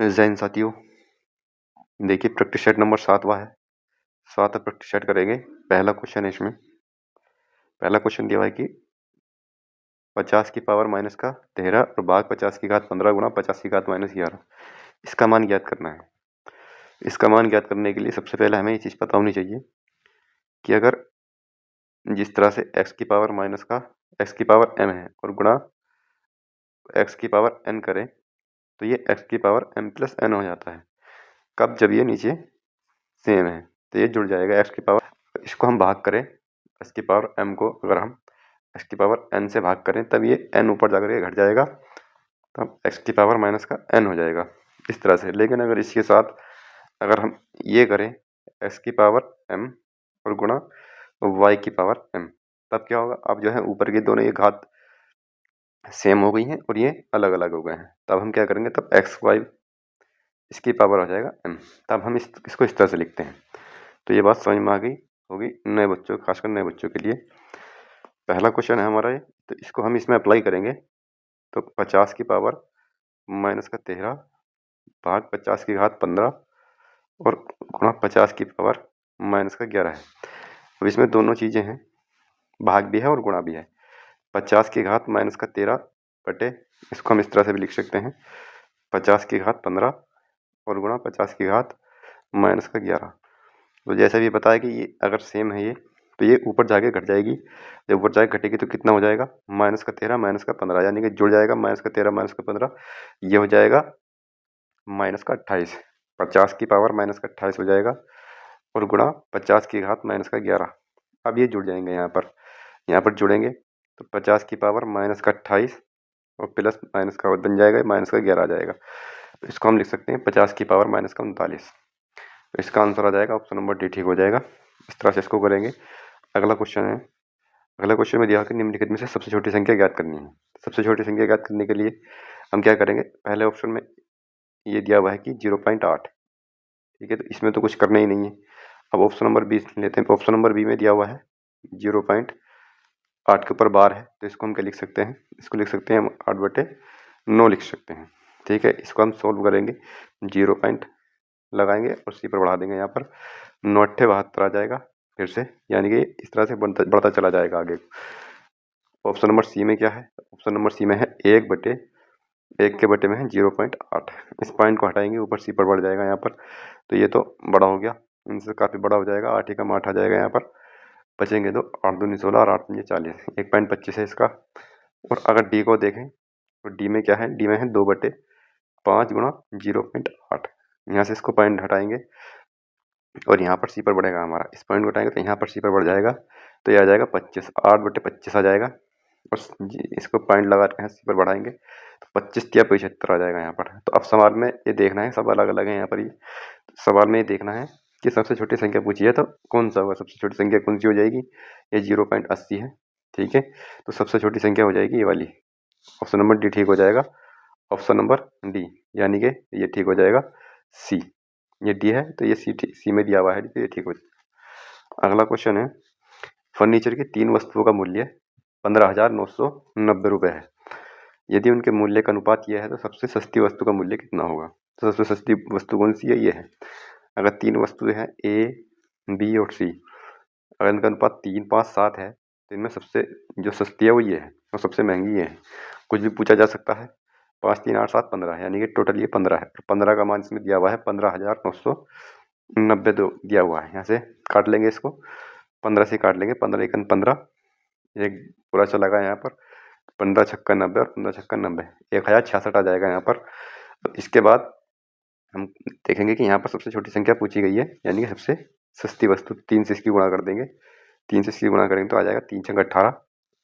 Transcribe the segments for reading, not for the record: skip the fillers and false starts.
जय हिंद साथियों, देखिए प्रैक्टिस सेट नंबर 7वां है। 7 प्रैक्टिस सेट करेंगे। पहला क्वेश्चन है इसमें। पहला क्वेश्चन दिया हुआ है कि 50 की पावर माइनस का 13 और भाग 50 की घात 15 गुणा 50 की घात माइनस 11, इसका मान ज्ञात करना है। इसका मान ज्ञात करने के लिए सबसे पहले हमें ये चीज़ पता होनी चाहिए कि अगर जिस तरह से x की पावर माइनस का x की पावर m है और गुणा x की पावर n करें तो ये x की पावर m प्लस n हो जाता है। कब? जब ये नीचे सेम है तो ये जुड़ जाएगा x की पावर। इसको हम भाग करें x की पावर m को, अगर हम x की पावर n से भाग करें तब ये n ऊपर जाकर के घट जाएगा, तब x की पावर माइनस का n हो जाएगा इस तरह से। लेकिन अगर इसके साथ अगर हम ये करें x की पावर m और गुणा y की पावर m, तब क्या होगा? अब जो है ऊपर के दोनों ये घात सेम हो गई हैं और ये अलग अलग हो गए हैं। तब हम क्या करेंगे? तब x y इसकी पावर हो जाएगा m। तब हम इसको इस तरह से लिखते हैं। तो ये बात समझ में आ गई होगी नए बच्चों, खासकर नए बच्चों के लिए। पहला क्वेश्चन है हमारा ये, तो इसको हम इसमें अप्लाई करेंगे। तो 50 की पावर माइनस का 13 भाग 50 की घात 15 और गुणा 50 की पावर माइनस का 11 है। अब इसमें दोनों चीज़ें हैं, भाग भी है और गुणा भी है। 50 की घात माइनस का 13 बटे, इसको हम इस तरह से भी लिख सकते हैं, 50 की घात 15 और गुणा 50 की घात माइनस का 11। तो जैसा भी बताया कि ये अगर सेम है ये, तो ये ऊपर जाके घट जाएगी। जब ऊपर जाके घटेगी तो कितना हो जाएगा? माइनस का 13 माइनस का 15, यानी कि जुड़ जाएगा माइनस का 13 माइनस का 15, ये हो जाएगा माइनस का 28। 50 की पावर माइनस का 28 हो जाएगा और गुणा 50 की घात माइनस का 11। अब ये जुड़ जाएंगे यहाँ पर जुड़ेंगे तो 50 की पावर माइनस का 28 और प्लस माइनस का बन जाएगा, माइनस का 11 आ जाएगा। तो इसको हम लिख सकते हैं 50 की पावर माइनस का 39। तो इसका आंसर आ जाएगा ऑप्शन नंबर डी, ठीक हो जाएगा। इस तरह से इसको करेंगे। अगला क्वेश्चन है। अगला क्वेश्चन में दिया कि निम्नलिखित में से सबसे छोटी संख्या ज्ञात करनी है। सबसे छोटी संख्या ज्ञात करने के लिए हम क्या करेंगे? पहले ऑप्शन में ये दिया हुआ है कि 0.8, ठीक है, तो इसमें तो कुछ करना ही नहीं है। अब ऑप्शन नंबर बी लेते हैं। ऑप्शन नंबर बी में दिया हुआ है 0.8 के ऊपर बार है, तो इसको हम क्या लिख सकते हैं? इसको लिख सकते हैं हम 8/9 लिख सकते हैं, ठीक है। इसको हम सोल्व करेंगे, 0 पॉइंट लगाएंगे और सी पर बढ़ा देंगे। यहाँ पर 9 8 72 आ जाएगा फिर से, यानी कि इस तरह से बढ़ता चला जाएगा आगे। ऑप्शन नंबर सी में क्या है? ऑप्शन नंबर सी में है 1 के बटे में है 0.8। इस पॉइंट को हटाएंगे, ऊपर सी पर बढ़ जाएगा यहाँ पर, तो ये तो बड़ा हो गया, इनसे काफ़ी बड़ा हो जाएगा। 8 का 8 आ जाएगा यहाँ पर, बचेंगे तो 8 दूनी 16 और 8 पंजे 40, 1.25 है इसका। और अगर डी को देखें तो डी में क्या है? डी में है 2/5 गुणा 0.8। यहाँ से इसको पॉइंट हटाएंगे और यहाँ पर सी पर बढ़ेगा हमारा। इस पॉइंट को हटाएंगे तो यहाँ पर सी पर बढ़ जाएगा, तो ये आ जाएगा 25, 8/25 आ जाएगा। और इसको पॉइंट लगा के यहाँ सी पर बढ़ाएंगे तो 25 या 75 आ जाएगा यहाँ पर। तो अब सवाल में ये देखना है, सब अलग अलग है यहाँ पर। ये सवाल में ये देखना है कि सबसे छोटी संख्या पूछी है तो कौन सा होगा? सबसे छोटी संख्या कौन सी हो जाएगी? ये 0.80 है, ठीक है। तो सबसे छोटी संख्या हो जाएगी ये वाली। ऑप्शन नंबर डी ठीक हो जाएगा। ऑप्शन नंबर डी, यानी कि ये ठीक हो जाएगा सी। ये डी है तो ये सी में दिया हुआ है, तो ये ठीक हो जाएगा। अगला क्वेश्चन है, फर्नीचर की 3 वस्तुओं का मूल्य 15,990 रुपये है। यदि उनके मूल्य का अनुपात यह है तो सबसे सस्ती वस्तु का मूल्य कितना होगा? तो सबसे सस्ती वस्तु कौन सी है? ये है। अगर 3 वस्तुएं हैं ए, बी और सी, अगर इनका अनुपात 3 5 7 है तो इनमें सबसे जो सस्ती है वो ये है और सबसे महंगी ये है। कुछ भी पूछा जा सकता है। 5 3 8 7 15, यानी कि टोटल ये 15 है। 15 का मान इसमें दिया हुआ है 15,990 दिया हुआ है। यहाँ से काट लेंगे इसको, 15 से काट लेंगे, 15 एकन 15, एक पूरा चला गया यहाँ पर, 15 छक्का 90 और 15 छक्का 90, 1066 आ जाएगा यहाँ पर। तो इसके बाद हम देखेंगे कि यहाँ पर सबसे छोटी संख्या पूछी गई है, यानी कि सबसे सस्ती वस्तु। 3 से इसकी गुणा कर देंगे, 3 से इसकी गुणा करेंगे तो आ जाएगा 3 छंग 18,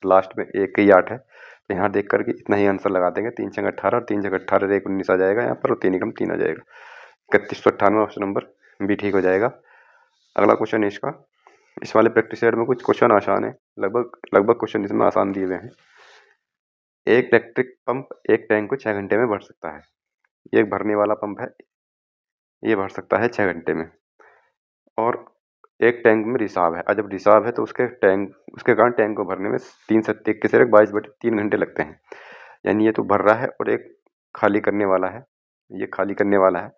लास्ट में 1 ही 8 है, तो यहाँ देख करके इतना ही आंसर लगा देंगे। 3 छंग 18 और 3 छंग 18 1 19 आ जाएगा यहाँ पर, और 3 एकम 3 आ जाएगा। 3198 ऑप्शन नंबर बी ठीक हो जाएगा। अगला क्वेश्चन है इसका। इस वाले प्रैक्टिस सेट में कुछ क्वेश्चन आसान है, लगभग क्वेश्चन इसमें आसान दिए हुए हैं। एक इलेक्ट्रिक पंप एक टैंक को 6 घंटे में भर सकता है। ये एक भरने वाला पंप है, ये भर सकता है 6 घंटे में। और एक टैंक में रिसाव है, और जब रिसाव है तो उसके कारण टैंक को भरने में 3 सत्ते 21 22/3 घंटे लगते हैं। यानी ये तो भर रहा है और एक खाली करने वाला है, ये खाली करने वाला है।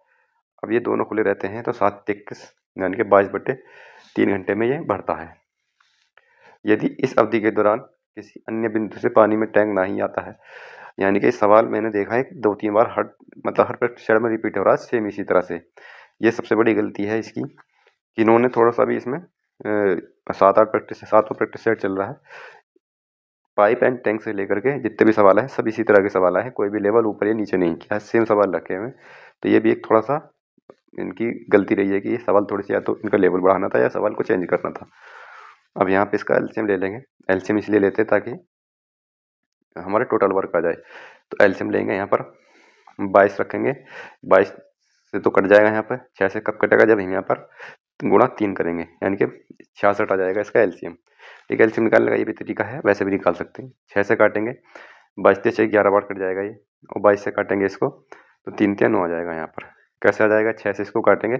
अब ये दोनों खुले रहते हैं तो 7×21 यानी कि 22/3 घंटे में ये भरता है। यदि इस अवधि के दौरान किसी अन्य बिंदु से पानी में टैंक नहीं आता है, यानी कि सवाल मैंने देखा है 2-3 बार हर प्रतिशत में रिपीट हो रहा है सेम इसी तरह से। ये सबसे बड़ी गलती है इसकी कि इन्होंने थोड़ा-सा भी इसमें 7-8 प्रैक्टिस सेट चल रहा है। पाइप एंड टैंक से लेकर के जितने भी सवाल हैं सब इसी तरह के सवाल आए हैं, कोई भी लेवल ऊपर या नीचे नहीं किया है, सेम सवाल रखे हुए हैं। तो ये भी एक थोड़ा-सा इनकी गलती रही है कि ये सवाल थोड़ी-सी या तो इनका लेवल बढ़ाना था या सवाल को चेंज करना था। अब यहाँ पे इसका एलसीएम ले लेंगे। एलसीएम इसलिए लेते हैं ताकि हमारे टोटल वर्क आ जाए। तो एलसीएम लेंगे यहाँ पर 22 रखेंगे। 22 से तो कट जाएगा यहाँ पर, 6 से कब कटेगा जब हम यहाँ पर गुणा 3 करेंगे, यानी कि 66 आ जाएगा इसका एलसीएम। ठीक है, एलसीएम निकालने का ये भी तरीका है, वैसे भी निकाल सकते हैं। 6 से काटेंगे, 22 से 11 बार कट जाएगा ये, और 22 से काटेंगे इसको तो 3 9 आ जाएगा यहाँ पर। कैसे आ जाएगा? 6 से इसको काटेंगे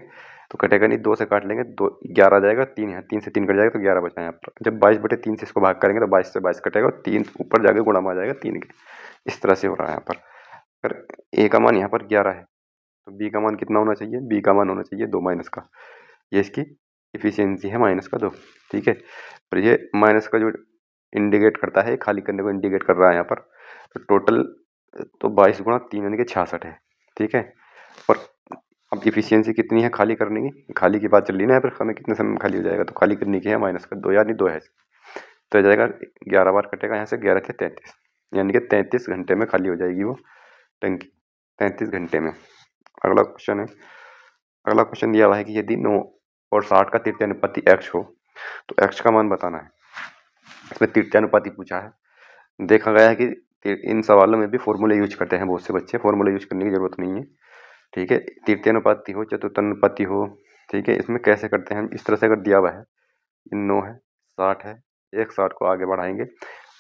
तो कटेगा नहीं, 2 से काट लेंगे, 2 11 आ जाएगा, 3 है, 3 से 3 कट जाएगा तो 11 बचा यहाँ पर। जब 22/3 से इसको भाग करेंगे तो 22 से 22 कटेगा, 3 ऊपर जाके गुणा में आ जाएगा 3 के। इस तरह से हो रहा है यहाँ पर। अगर ए का मान यहाँ पर 11 है तो बी का मान कितना होना चाहिए? बी का मान होना चाहिए 2 माइनस का। ये इसकी इफिशियंसी है -2। ठीक है, और ये माइनस का जो इंडिकेट करता है, खाली करने को इंडिकेट कर रहा है यहाँ पर। तो टोटल तो 22 गुणा 3 यानी कि 66 है। ठीक है, और अब इफिशियंसी कितनी है खाली करने की? खाली की बात चल रही है ना, यहाँ पर हमें कितने समय में खाली हो जाएगा, तो खाली करने की है -2 यानी 2 है। तो जाएगा 11 बार कटेगा यहाँ से, 11 के 33 यानी कि 33 घंटे में खाली हो जाएगी वो टंकी, 33 घंटे में। अगला क्वेश्चन है, अगला क्वेश्चन दिया हुआ है कि यदि 9 और 60 का तृतीय अनुपाती x हो तो x का मान बताना है। इसमें तृतीय अनुपाती पूछा है। देखा गया है कि इन सवालों में भी फॉर्मूले यूज करते हैं बहुत से बच्चे, फॉर्मूले यूज करने की जरूरत नहीं है। ठीक है, तृतीय अनुपाती हो, चतुर्थ अनुपाती हो, ठीक है, इसमें कैसे करते हैं हम? इस तरह से अगर दिया हुआ है 9 है, 60 है, एक 60 को आगे बढ़ाएंगे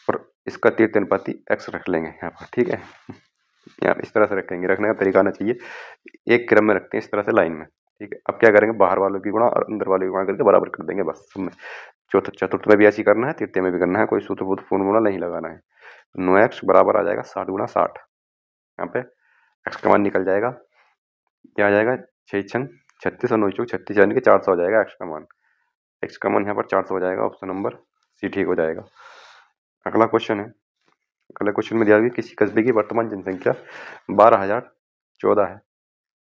और इसका तृतीय अनुपाती x रख लेंगे यहाँ पर। ठीक है, यहाँ इस तरह से रखेंगे, रखने का तरीका आना चाहिए, एक क्रम में रखते हैं इस तरह से लाइन में। ठीक है, अब क्या करेंगे? बाहर वालों की गुणा और अंदर वालों की गुणा करके बराबर कर देंगे बस सब में। चतुर्थ में भी ऐसी करना है, तृतीय में भी करना है, कोई सूत्रबूत फॉर्मूला नहीं लगाना है। 9x बराबर आ जाएगा 60 गुणा 60। यहाँ पे x का मान निकल जाएगा, क्या आ जाएगा? 6×6 36 और 9×4 36 यानी कि 400 हो जाएगा x का मान। x का मान यहाँ पर 400 हो जाएगा, ऑप्शन नंबर सी ठीक हो जाएगा। अगला क्वेश्चन है, अगले क्वेश्चन में दिया गया किसी कस्बे की वर्तमान जनसंख्या 12,014 है।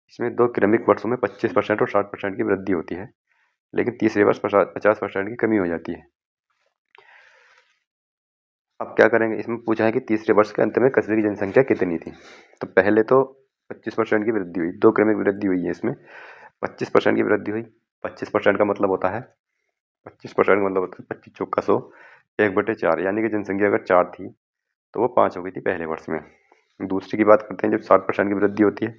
इसमें 2 क्रमिक वर्षों में 25% और 60% की वृद्धि होती है, लेकिन तीसरे वर्ष 50% की कमी हो जाती है। अब क्या करेंगे? इसमें पूछा है कि तीसरे वर्ष के अंत में कस्बे की जनसंख्या कितनी थी। तो पहले तो 25% की वृद्धि हुई, 2 क्रमिक वृद्धि हुई है इसमें, 25% की वृद्धि हुई। 25% का मतलब होता है 25% का मतलब होता है 25 चौका 100 1/4, यानी कि जनसंख्या अगर 4 थी तो वो 5 हो गई थी पहले वर्ष में। दूसरी की बात करते हैं, जब 60% की वृद्धि होती है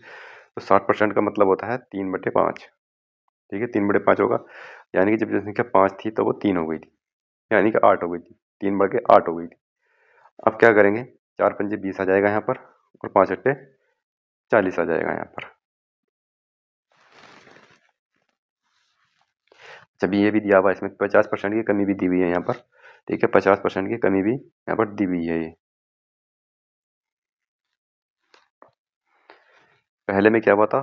तो 60% का मतलब होता है 3/5। ठीक है, 3/5 होगा, यानी कि जब जनसंख्या 5 थी तो वो 3 हो गई थी, यानी कि 8 हो गई थी, 3 बढ़ के 8 हो गई थी। अब क्या करेंगे? 4 पंजे 20 आ जाएगा यहाँ पर, और 5 अट्ठे 40 आ जाएगा यहाँ पर। जब ये भी दिया हुआ है, इसमें 50% की कमी भी दी हुई है यहाँ पर। ठीक है, 50% की कमी भी यहाँ पर दी हुई है। ये पहले में क्या हुआ था?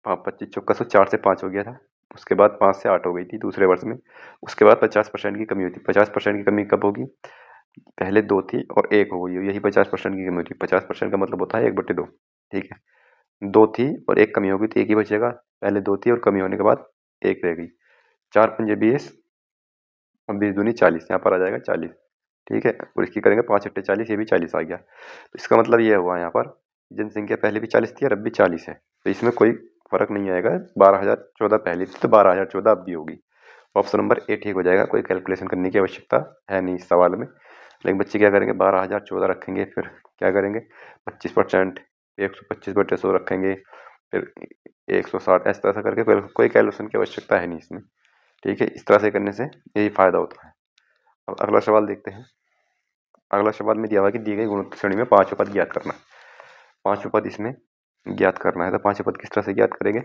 25 चौका 100 4 से 5 हो गया था, उसके बाद 5 से 8 हो गई थी दूसरे वर्ष में। उसके बाद 50% की कमी हुई थी। 50% की कमी कब होगी? पहले 2 थी और 1 हो गई, यही 50% की कमी होती है। 50% का मतलब होता है 1/2। ठीक है, 2 थी और 1 कमी हो गई तो 1 ही बचेगा। पहले 2 थी और कमी होने के बाद 1 रह गई। 4 पंजे 20 और 20 दूनी 40, यहाँ पर आ जाएगा 40। ठीक है, और इसकी करेंगे 5 अट्ठे 40, ये भी 40 आ गया। तो इसका मतलब ये हुआ यहाँ पर जनसंख्या पहले भी 40 थी और अब भी 40 है, तो इसमें कोई फर्क नहीं आएगा। 12,014 पहले थी तो 12,014 अब भी होगी। ऑप्शन नंबर ए ठीक हो जाएगा, कोई कैलकुलेशन करने की आवश्यकता है नहीं इस सवाल में। लेकिन बच्चे क्या करेंगे? 12,014 रखेंगे, फिर क्या करेंगे? 25%, 125/100 रखेंगे, फिर 160, इस तरह से करके कोई कैलकुलेशन की आवश्यकता है नहीं इसमें। ठीक है, इस तरह से करने से यही फायदा होता है। अब अगला सवाल देखते हैं। अगला सवाल में दिया हुआ है कि दी गई गुणोत्तर श्रेणी में 5 पद ज्ञात करना है। 5 पद इसमें ज्ञात करना है, तो 5 पद किस तरह से ज्ञात करेंगे?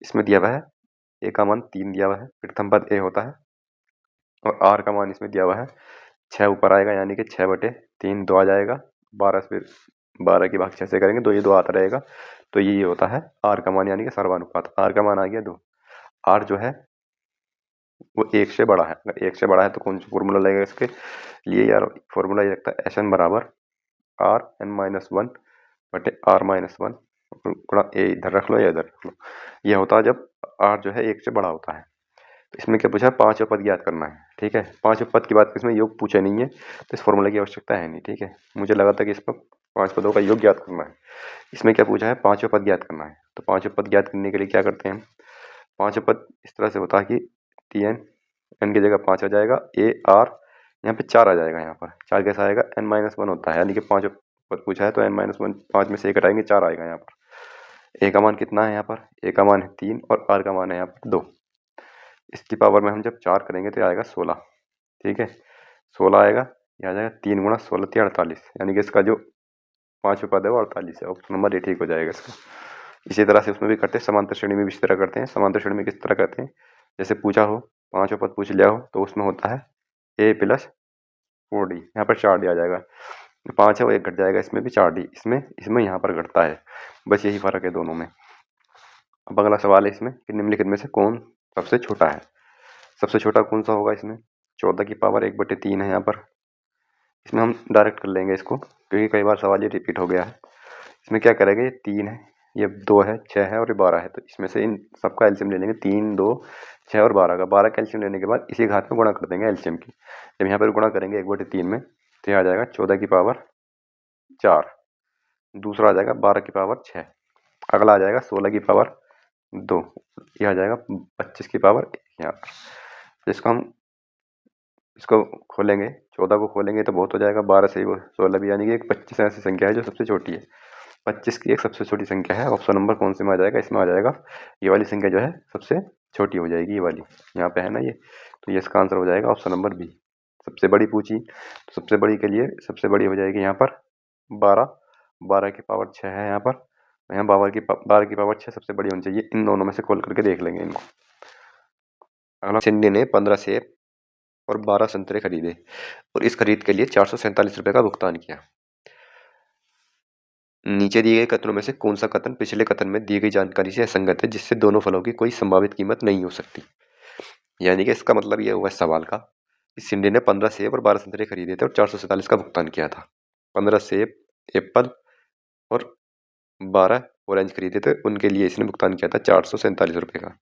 इसमें दिया हुआ है ए का मान 3 दिया हुआ है, प्रथम पद ए होता है, और आर का मान इसमें दिया हुआ है 6 ऊपर आएगा, यानी कि 6/3 2 आ जाएगा। 12 से 12 की भाग 6 से करेंगे, 2 ये 2 आता रहेगा, तो ये होता है R का मान यानी कि सर्वानुपात। R का मान आ गया 2। R जो है वो 1 से बड़ा है। अगर 1 से बड़ा है तो कौन सा फॉर्मूला लगेगा इसके लिए यार? फॉर्मूला ये लगता है SN बराबर Rn-1 बटे R-1 गुणा ए, इधर रख लो या इधर रख लो। ये होता है जब R जो है 1 से बड़ा होता है। तो इसमें क्या पूछा है? 5 पद ज्ञात करना है। ठीक है, 5 पद की बात इसमें योग पूछा नहीं है तो इस फॉर्मूले की आवश्यकता है नहीं। ठीक है, मुझे लगा था कि इस पर 5 पदों का योग ज्ञात करना है। इसमें क्या पूछा है? 5 पद ज्ञात करना है। तो 5 पद ज्ञात करने के लिए क्या करते हैं? 5 पद इस तरह से होता है कि Tn, n की जगह 5 आ जाएगा, A R यहाँ पे 4 आ जाएगा। यहाँ पर 4 कैसा आएगा? n-1 होता है, यानी कि 5 पद पूछा है तो n-1 5 में से 1 घटाएंगे 4 आएगा। यहाँ पर A का मान कितना है? यहाँ पर A का मान है 3 और R का मान है यहाँ पर 2। इसकी पावर में हम जब 4 करेंगे तो आएगा 16। ठीक है, 16 आएगा, ये आ जाएगा 3 गुणा 16 × 48, यानी कि इसका जो 5 पद है वो 48 है। ऑप्शन नंबर ए ठीक हो जाएगा इसका। इसी तरह से उसमें भी करते हैं, समांतर श्रेणी में भी इसी तरह करते हैं। समांतर श्रेणी में किस तरह करते हैं? जैसे पूछा हो 5 पद पूछ लिया हो तो उसमें होता है A + 4D, यहाँ पर 4D आ जाएगा। 5 है वो 1 घट जाएगा, इसमें भी 4D, इसमें यहाँ पर घटता है। बस यही फर्क है दोनों में। अब अगला सवाल है इसमें कि निम्नलिखित में से कौन सबसे छोटा है? सबसे छोटा कौन सा होगा इसमें? 14 की पावर 1/3 है यहाँ पर। इसमें हम डायरेक्ट कर लेंगे इसको, क्योंकि कई बार सवाल ये रिपीट हो गया है। इसमें क्या करेंगे? ये 3 है, ये 2 है, 6 है और ये 12 है। तो इसमें से इन सबका एलसीएम ले लेंगे। 3, 2, 6 और 12 का। 12 का एलसीएम लेने के बाद इसी घात में गुणा कर देंगे एलसीएम की। जब यहाँ पर गुणा करेंगे 1/3 में तो ये आ जाएगा 14 की पावर 4। दूसरा आ जाएगा 12 की पावर 6। अगला आ जाएगा 16 की पावर 2। ये आ जाएगा 25 की पावर 1 यहाँ पर। इसको खोलेंगे, 14 को खोलेंगे तो बहुत हो जाएगा, 12 से ही वो 16 भी, यानी कि एक 25 ऐसी संख्या है जो सबसे छोटी है। 25 की एक सबसे छोटी संख्या है। ऑप्शन नंबर कौन से में आ जाएगा? इसमें आ जाएगा ये वाली संख्या जो है सबसे छोटी हो जाएगी, ये वाली यहाँ पे है ना ये। तो ये इसका आंसर हो जाएगा ऑप्शन नंबर बी। सबसे बड़ी पूछी तो सबसे बड़ी के लिए सबसे बड़ी हो जाएगी यहाँ पर 12। 12 की पावर 6 है यहाँ पर। यहाँ 12 की पावर 6 सबसे बड़ी होनी चाहिए। इन दोनों में से खोल करके देख लेंगे इनको। अगला, सिंडी ने 15 सेब और 12 संतरे खरीदे और इस खरीद के लिए 447 रुपये का भुगतान किया। नीचे दिए गए कथनों में से कौन सा कथन पिछले कथन में दी गई जानकारी से असंगत है, जिससे दोनों फलों की कोई संभावित कीमत नहीं हो सकती? यानी कि इसका मतलब ये हुआ इस सवाल का कि सिंडी ने 15 सेब और 12 संतरे खरीदे थे और 447 का भुगतान किया था। 15 सेब, एप्पल और 12 ऑरेंज खरीदे थे, उनके लिए इसने भुगतान किया था 447 रुपये का।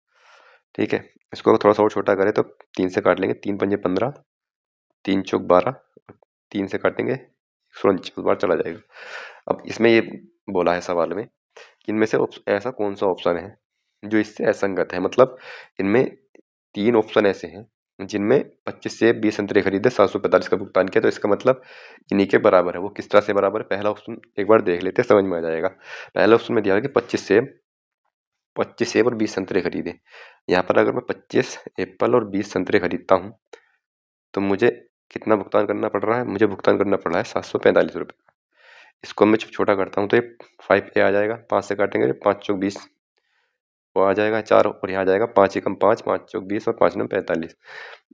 ठीक है, इसको थोड़ा सा और छोटा करें तो 3 से काट लेंगे, 3 पंजे 15, 3 चौक 12, 3 से काटेंगे 149 बार चला जाएगा। अब इसमें ये बोला है सवाल में कि इनमें से ऐसा कौन सा ऑप्शन है जो इससे असंगत है। मतलब इनमें 3 ऑप्शन ऐसे हैं जिनमें 25 से 20 संतरे खरीदे, 745 का भुगतान किया, तो इसका मतलब इन्हीं के बराबर है। वो किस तरह से बराबर है? पहला ऑप्शन एक बार देख लेते हैं, समझ में आ जाएगा। पहला ऑप्शन में दिया है कि 25 सेब और 20 संतरे खरीदे। यहाँ पर अगर मैं 25 एप्पल और 20 संतरे खरीदता हूँ तो मुझे कितना भुगतान करना पड़ रहा है? मुझे भुगतान करना पड़ रहा है 745 रुपये का। इसको मैं छोटा करता हूँ तो ये 5A आ जाएगा, 5 से काटेंगे 5 चौक 20, वो आ जाएगा 4 और यहाँ आ जाएगा 5 एकम 5, 5 चौक 20 और 5 नम 45।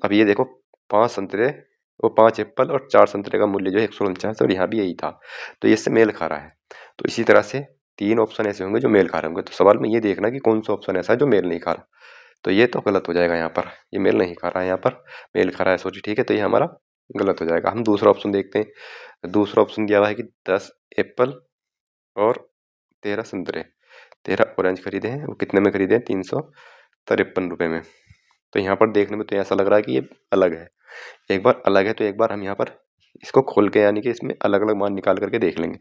अब ये देखो 5 संतरे, वो 5 एप्पल और 4 संतरे का मूल्य जो है 149 और यहाँ भी यही था, तो ये इससे मेल खा रहा है। तो इसी तरह से 3 ऑप्शन ऐसे होंगे जो मेल खा रहे होंगे। तो सवाल में ये देखना कि कौन सा ऑप्शन ऐसा है जो मेल नहीं खा रहा। तो ये तो गलत हो जाएगा, यहाँ पर ये मेल नहीं खा रहा है, यहाँ पर मेल खा रहा है सॉरी। ठीक है, तो ये हमारा गलत हो जाएगा। हम दूसरा ऑप्शन देखते हैं। दूसरा ऑप्शन दिया हुआ है कि 10 एप्पल और 13 संतरे, 13 ऑरेंज खरीदे हैं। वो कितने में खरीदे हैं? 353 रुपये में। तो यहाँ पर देखने में तो ऐसा लग रहा है कि ये अलग है। एक बार अलग है तो एक बार हम यहाँ पर इसको खोल के, यानी कि इसमें अलग अलग मान निकाल करके देख लेंगे।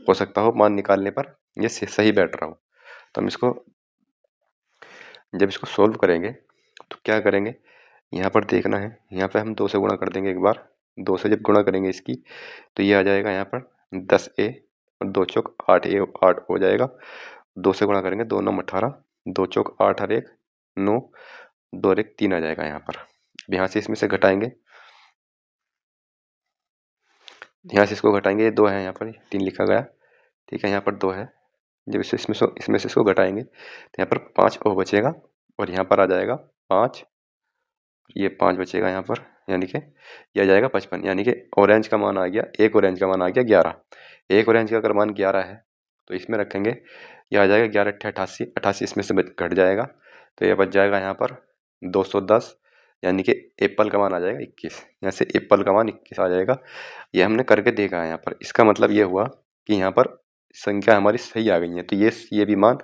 हो सकता हो मान निकालने पर ये सही बैठ रहा हो। तो हम इसको जब इसको सोल्व करेंगे तो क्या करेंगे? यहाँ पर देखना है, यहाँ पे हम 2 से गुणा कर देंगे एक बार। 2 से जब गुणा करेंगे इसकी तो ये आ जाएगा यहाँ पर 10A और 2 चौक 8A, 8 हो जाएगा। 2 से गुणा करेंगे, 2 9 18, 2 चौक 8 और 1 9, 2 और 1 3 आ जाएगा यहाँ पर। यहाँ से इसमें से घटाएंगे, यहाँ से इसको घटाएंगे, 2 है यहाँ पर, 3 लिखा गया। ठीक है, यहाँ पर 2 है। जब इसमें से इसको घटाएंगे तो यहाँ पर 5 ओ बचेगा और यहाँ पर आ जाएगा 5, ये 5 बचेगा यहाँ पर, यानी कि ये आ जाएगा 55। यानी कि ऑरेंज का मान आ गया, एक ऑरेंज का मान आ गया 11। एक ऑरेंज का अगर मान 11 है तो इसमें रखेंगे, ये आ जाएगा 11 अट्ठे 88, 88 इसमें से घट जाएगा, तो ये बच जाएगा यहाँ पर 210, यानी कि एप्पल का मान आ जाएगा 21। यहाँ से एप्पल का मान 21 आ जाएगा। ये हमने करके देखा है यहाँ पर। इसका मतलब ये हुआ कि यहाँ पर संख्या हमारी सही आ गई है, तो ये भी मान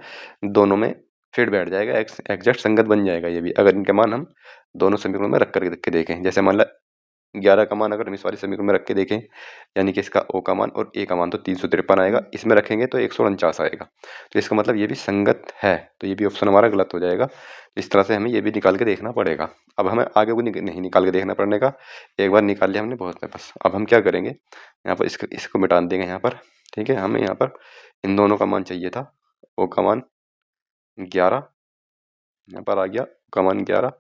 दोनों में फिट बैठ जाएगा, एग्जैक्ट संगत बन जाएगा ये भी, अगर इनके मान हम दोनों समीकरणों में रख करके देखें। जैसे मान ला 11 का मान अगर हम इस वाले समीकरण में रख के देखें, यानी कि इसका ओ का मान और ए का मान तो 353 आएगा, इसमें रखेंगे तो 149 आएगा, तो इसका मतलब ये भी संगत है, तो ये भी ऑप्शन हमारा गलत हो जाएगा। इस तरह से हमें ये भी निकाल के देखना पड़ेगा। अब हमें आगे को नहीं निकाल के देखना पड़ने का, एक बार निकाल लिया हमने बहुत है बस। अब हम क्या करेंगे, यहाँ पर इसको मिटा देंगे यहाँ पर, ठीक है। हमें यहाँ पर इन दोनों का मान चाहिए था, ओ का मान 11 यहाँ पर आ गया, ओ का मान 11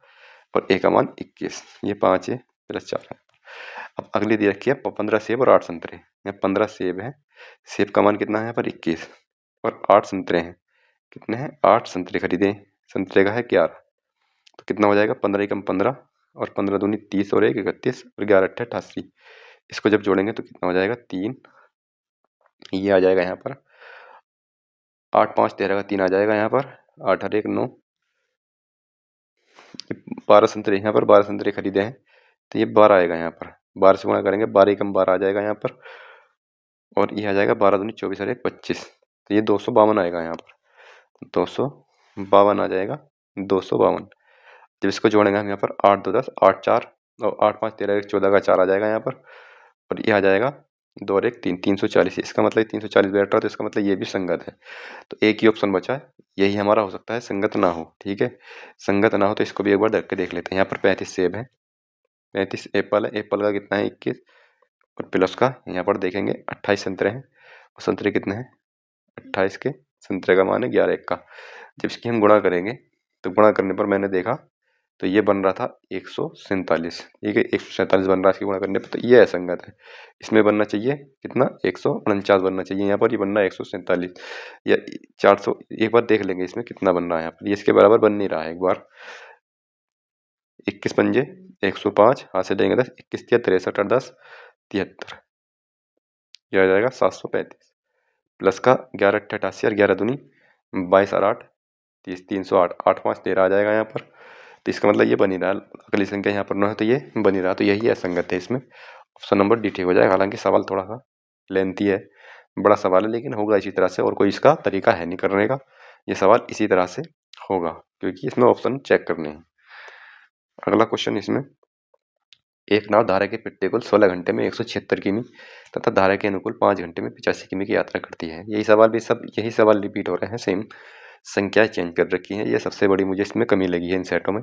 और ए का मान 21, ये 5 है प्लस 4 है। अब अगली दे रखी है 15 सेब और 8 संतरे। यहाँ 15 सेब है, सेब का मान कितना है यहाँ पर 21 और 8 संतरे हैं, कितने हैं 8 संतरे खरीदे, संतरे का है 11, तो कितना हो जाएगा 15 एकम 15 और 15 दूनी 30 और 1 31 और 11 अट्ठे 88। इसको जब जोड़ेंगे तो कितना हो जाएगा 3, ये आ जाएगा यहाँ पर 8 5 13 का 3 आ जाएगा यहाँ पर, 8 और 1 9, 12 संतरे यहाँ पर 12 संतरे खरीदे हैं, तो ये 12 आएगा यहाँ पर, 12 से गुणा करेंगे 12 एकम 12 आ जाएगा यहाँ पर, और ये आ जाएगा 12 दूनी 24 और 1 25, तो ये 252 आएगा यहाँ पर, 252 आ जाएगा 252। जब इसको जोड़ेंगे हम यहाँ पर 8 2 10 8 4 और 8 5 13 1 14 का 4 आ जाएगा यहाँ पर, और ये आ जाएगा 2 और 1 3 340। इसका मतलब 340 बैठ रहा है, तो इसका मतलब ये भी संगत है। तो एक ही ऑप्शन बचा है, यही हमारा हो सकता है संगत ना हो, ठीक है। संगत ना हो तो इसको भी एक बार देख के देख लेते हैं। यहाँ पर 35 सेब है, 35 एप्पल है, एप्पल का कितना है 21 और प्लस का यहाँ पर देखेंगे 28 संतरे हैं, और संतरे कितने हैं 28 के, संतरे का मान है 11 1 का। जब इसकी हम गुणा करेंगे तो गुणा करने पर मैंने देखा तो ये बन रहा था 147, ठीक है 147 बन रहा है इसकी गुणा करने पर, तो ये असंगत है। इसमें बनना चाहिए कितना 149 बनना चाहिए, यहाँ पर ये बनना है 147 या 400। एक बार देख लेंगे इसमें कितना बन रहा है यहाँ पर, ये इसके बराबर बन नहीं रहा है। एक बार 21 पंजे 105 हाथ से देंगे 10, 21 या 63 और 10 73, यह आ जाएगा 735 प्लस का 11 अट्ठे 88 और 11 दूनी 22 और 8 30 308 8 5 13 आ जाएगा यहाँ पर, तो इसका मतलब ये बन ही रहा। अगली संख्या यहाँ पर 9 है तो ये बन ही रहा, तो यही असंगत है। इसमें ऑप्शन नंबर डी ठीक हो जाएगा। हालांकि सवाल थोड़ा सा लेंथी है, बड़ा सवाल है, लेकिन होगा इसी तरह से, और कोई इसका तरीका है नहीं करने का। ये सवाल इसी तरह से होगा क्योंकि इसमें ऑप्शन चेक करने हैं। अगला क्वेश्चन, इसमें एक नाव धारा के प्रतिकूल 16 घंटे में 176 किमी तथा धारा के अनुकूल 5 घंटे में 85 किमी की यात्रा करती है। यही सवाल भी यही सवाल रिपीट हो रहे हैं, सेम संख्याएं चेंज कर रखी हैं। ये सबसे बड़ी मुझे इसमें कमी लगी है इन सेटों में,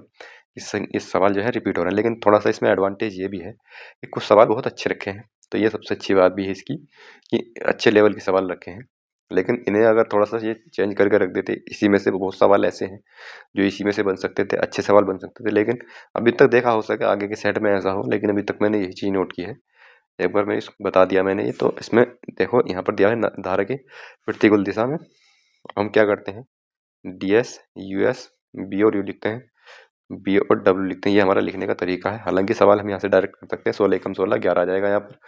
इस सवाल जो है रिपीट हो रहे हैं। लेकिन थोड़ा सा इसमें एडवांटेज ये भी है कि कुछ सवाल बहुत अच्छे रखे हैं, तो ये सबसे अच्छी बात भी है इसकी कि अच्छे लेवल के सवाल रखे हैं। लेकिन इन्हें अगर थोड़ा सा ये चेंज करके रख देते, इसी में से बहुत सवाल ऐसे हैं जो इसी में से बन सकते थे, अच्छे सवाल बन सकते थे। लेकिन अभी तक देखा, हो सके आगे के सेट में ऐसा हो, लेकिन अभी तक मैंने यही चीज़ नोट की है। एक बार मैं इसको बता दिया मैंने ये, तो इसमें देखो यहाँ पर दिया है धारा के प्रतिकूल दिशा में हम क्या करते हैं, DS US B और U लिखते हैं, B और W लिखते हैं। ये हमारा लिखने का तरीका है। हालांकि सवाल हम यहाँ से डायरेक्ट कर सकते हैं, 16 एकम 16 11 आ जाएगा यहाँ पर,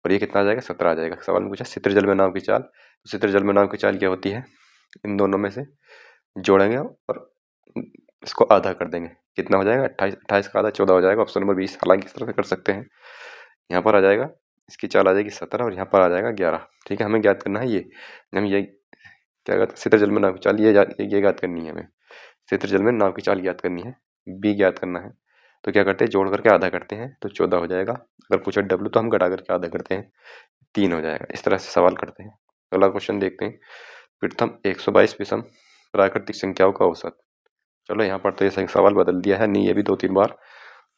और ये कितना आ जाएगा 17 आ जाएगा। सवाल में पूछा सित्र जल में नाव की चाल, तो सित्र जल में नाव की चाल क्या होती है, इन दोनों में से जोड़ेंगे और इसको आधा कर देंगे, कितना हो जाएगा 28, 28 का आधा 14 हो जाएगा। Option number 20। हालांकि इस तरह से कर सकते हैं, यहाँ पर आ जाएगा इसकी चाल आ जाएगी 17 और यहाँ पर आ जाएगा 11, ठीक है। हमें ज्ञात करना है ये, हम ये क्या कहते हैं सित्र जल में नाव की चाल, ये ज्ञात करनी है हमें। सित्र जल में नाव की चाल ज्ञात करनी है, B ज्ञात करना है, तो क्या करते हैं जोड़ करके आधा करते हैं तो 14 हो जाएगा। अगर पूछा W तो हम घटा करके आधा करते हैं, 3 हो जाएगा। इस तरह से सवाल करते हैं। अगला क्वेश्चन देखते हैं, प्रथम 122 विषम प्राकृतिक संख्याओं का औसत। चलो यहाँ पर तो ये सवाल बदल दिया है, नहीं ये भी 2-3 बार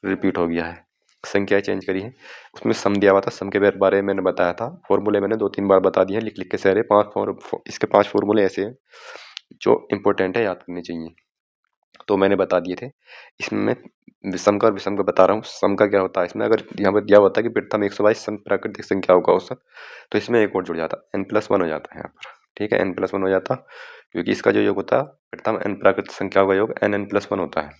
रिपीट हो गया है, संख्याएं चेंज करी है। उसमें सम दिया हुआ था, सम के बारे में मैंने बताया था, फॉर्मूले मैंने 2-3 बार बता दिए लिख लिख के सारे 5 इसके 5 फॉर्मूले ऐसे हैं जो इम्पोर्टेंट है, याद करने चाहिए, तो मैंने बता दिए थे। इसमें विषम का बता रहा हूँ। सम का क्या होता है, इसमें अगर यहाँ पर दिया होता है कि प्रथम 122 सम प्राकृतिक संख्याओं का औसत, तो इसमें एक और जुड़ जाता, n+1 हो जाता है यहाँ पर, ठीक है n+1 हो जाता, क्योंकि इसका जो योग होता है प्रथम n प्राकृतिक संख्याओं का योग n+1 होता है।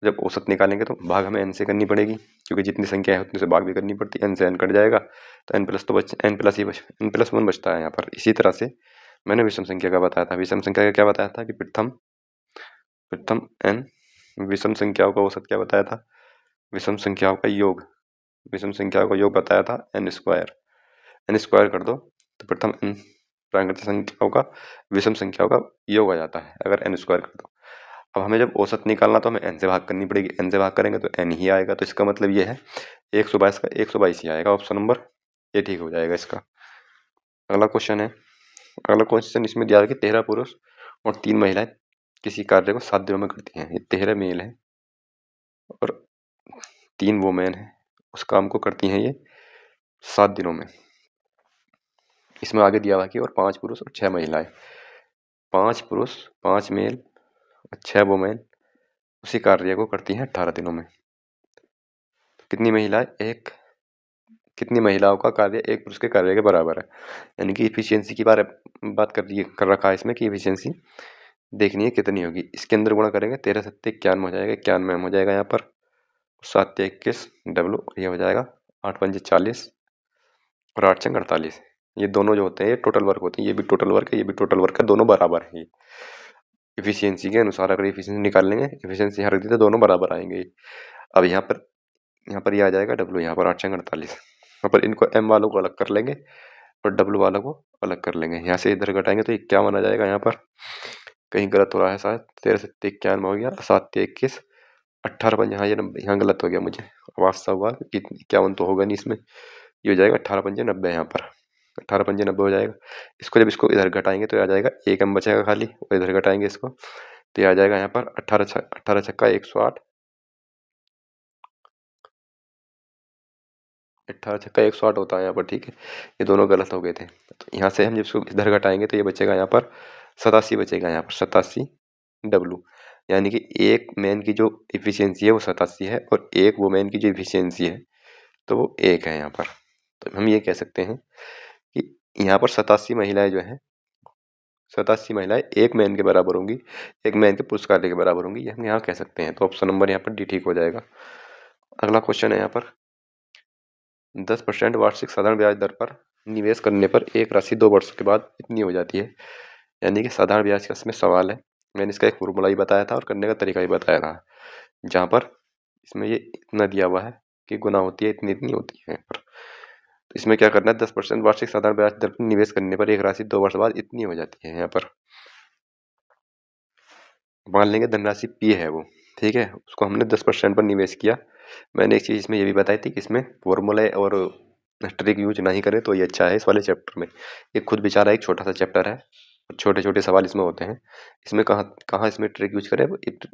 जब औसत निकालेंगे तो भाग हमें n से करनी पड़ेगी, क्योंकि जितनी संख्या है उतने से भाग भी करनी पड़ती है, n से n कट जाएगा तो n+1 बचता है यहाँ पर। इसी तरह से मैंने विषम संख्या का बताया था। विषम संख्या का क्या बताया था कि प्रथम n विषम संख्याओं का औसत क्या बताया था? विषम संख्याओं का योग, विषम संख्याओं का योग बताया था n स्क्वायर। n स्क्वायर कर दो तो प्रथम n प्राकृतिक संख्याओं का विषम संख्याओं का योग आ जाता है अगर n स्क्वायर कर दो। अब हमें जब औसत निकालना तो हमें n से भाग करनी पड़ेगी, n से भाग करेंगे तो n ही आएगा। तो इसका मतलब ये है 122 का 122 ही आएगा। ऑप्शन नंबर ए ठीक हो जाएगा इसका। अगला क्वेश्चन है, अगला क्वेश्चन इसमें दिया है कि 13 पुरुष और 3 महिलाएं किसी कार्य को 7 दिनों में करती हैं। ये 13 मेल है और 3 वोमेन है, उस काम को करती हैं ये 7 दिनों में। इसमें आगे दिया हुआ कि और 5 पुरुष और 6 महिलाएं, 5 पुरुष 5 मेल और 6 वोमेन उसी कार्य को करती हैं 18 दिनों में। कितनी महिलाएं, कितनी महिलाओं का कार्य एक पुरुष के कार्य के बराबर है, यानी कि इफिशियंसी की बात कर रखा है इसमें कि इफिशियंसी देखनी है कितनी होगी। इसके अंदर गुणा करेंगे 13 सत्ते 91 हो जाएगा, 91 में हो जाएगा यहाँ पर 7 21 डब्लू, ये हो जाएगा 8 पंजे 40 और 8 छंग 48। ये दोनों जो होते हैं ये टोटल वर्क होते हैं, ये भी टोटल वर्क है ये भी टोटल वर्क है, दोनों बराबर है। इफिशियंसी के अनुसार अगर इफिशियंसी निकाल लेंगे, इफिशियंसी हर दी तो दोनों बराबर आएंगे। अब यहाँ पर ये आ जाएगा डब्लू, यहाँ पर 8 छंग 48। यहाँ पर इनको एम वालों को अलग कर लेंगे और डब्लू वालों को अलग कर लेंगे। यहाँ से इधर घटाएंगे तो 51 आ जाएगा। यहाँ पर कहीं गलत हो रहा है शायद, 13 सत्ते 91 हो गया, 7 21 18 पंजे, हाँ ये यहाँ गलत हो गया, मुझे आवाज सा हुआ कि 51 तो होगा नहीं इसमें, ये हो जाएगा 18 पंजे 90। यहाँ पर 18 पंजे 90 हो जाएगा। इसको जब इसको इधर घटाएंगे तो आ जाएगा एक एम बचेगा खाली, और इधर घटाएंगे इसको तो आ जाएगा यहाँ पर 18 छक्का 108, 18 छक्का 108 होता है यहाँ पर, ठीक है। ये दोनों गलत हो गए थे, तो यहाँ से हम जब इसको इधर घटाएंगे तो ये बचेगा यहाँ पर 87 बचेगा, यहाँ पर 87 डब्लू, यानी कि एक मैन की जो इफिशियंसी है वो 87 है और एक वुमेन की जो इफिशियंसी है तो वो 1 है यहाँ पर। तो हम ये कह सकते हैं कि यहाँ पर 87 महिलाएं जो हैं, 87 महिलाएं एक मैन के बराबर होंगी, एक मैन के पुरुष कार्य के बराबर होंगी, ये हम यहाँ कह सकते हैं। तो ऑप्शन नंबर यहाँ पर डी ठीक हो जाएगा। अगला क्वेश्चन है यहाँ पर 10% वार्षिक साधारण ब्याज दर पर निवेश करने पर एक राशि 2 वर्षों के बाद इतनी हो जाती है, यानी कि साधारण ब्याज का इसमें सवाल है। मैंने इसका एक फॉर्मूला ही बताया था और करने का तरीका ही बताया था, जहाँ पर इसमें ये इतना दिया हुआ है कि गुना होती है इतनी इतनी होती है। यहाँ पर तो इसमें क्या करना है, 10% वार्षिक साधारण ब्याज दर पर निवेश करने पर एक राशि 2 वर्ष बाद इतनी हो जाती है। यहाँ पर मान लेंगे धनराशि पी है वो, ठीक है, उसको हमने 10% पर निवेश किया। मैंने एक चीज़ इसमें ये भी बताई थी कि इसमें फॉर्मूला और ट्रिक यूज नहीं करें तो ये अच्छा है इस वाले चैप्टर में। ये खुद बेचारा एक छोटा सा चैप्टर है, छोटे छोटे सवाल इसमें होते हैं, इसमें कहाँ कहाँ इसमें ट्रिक यूज करें,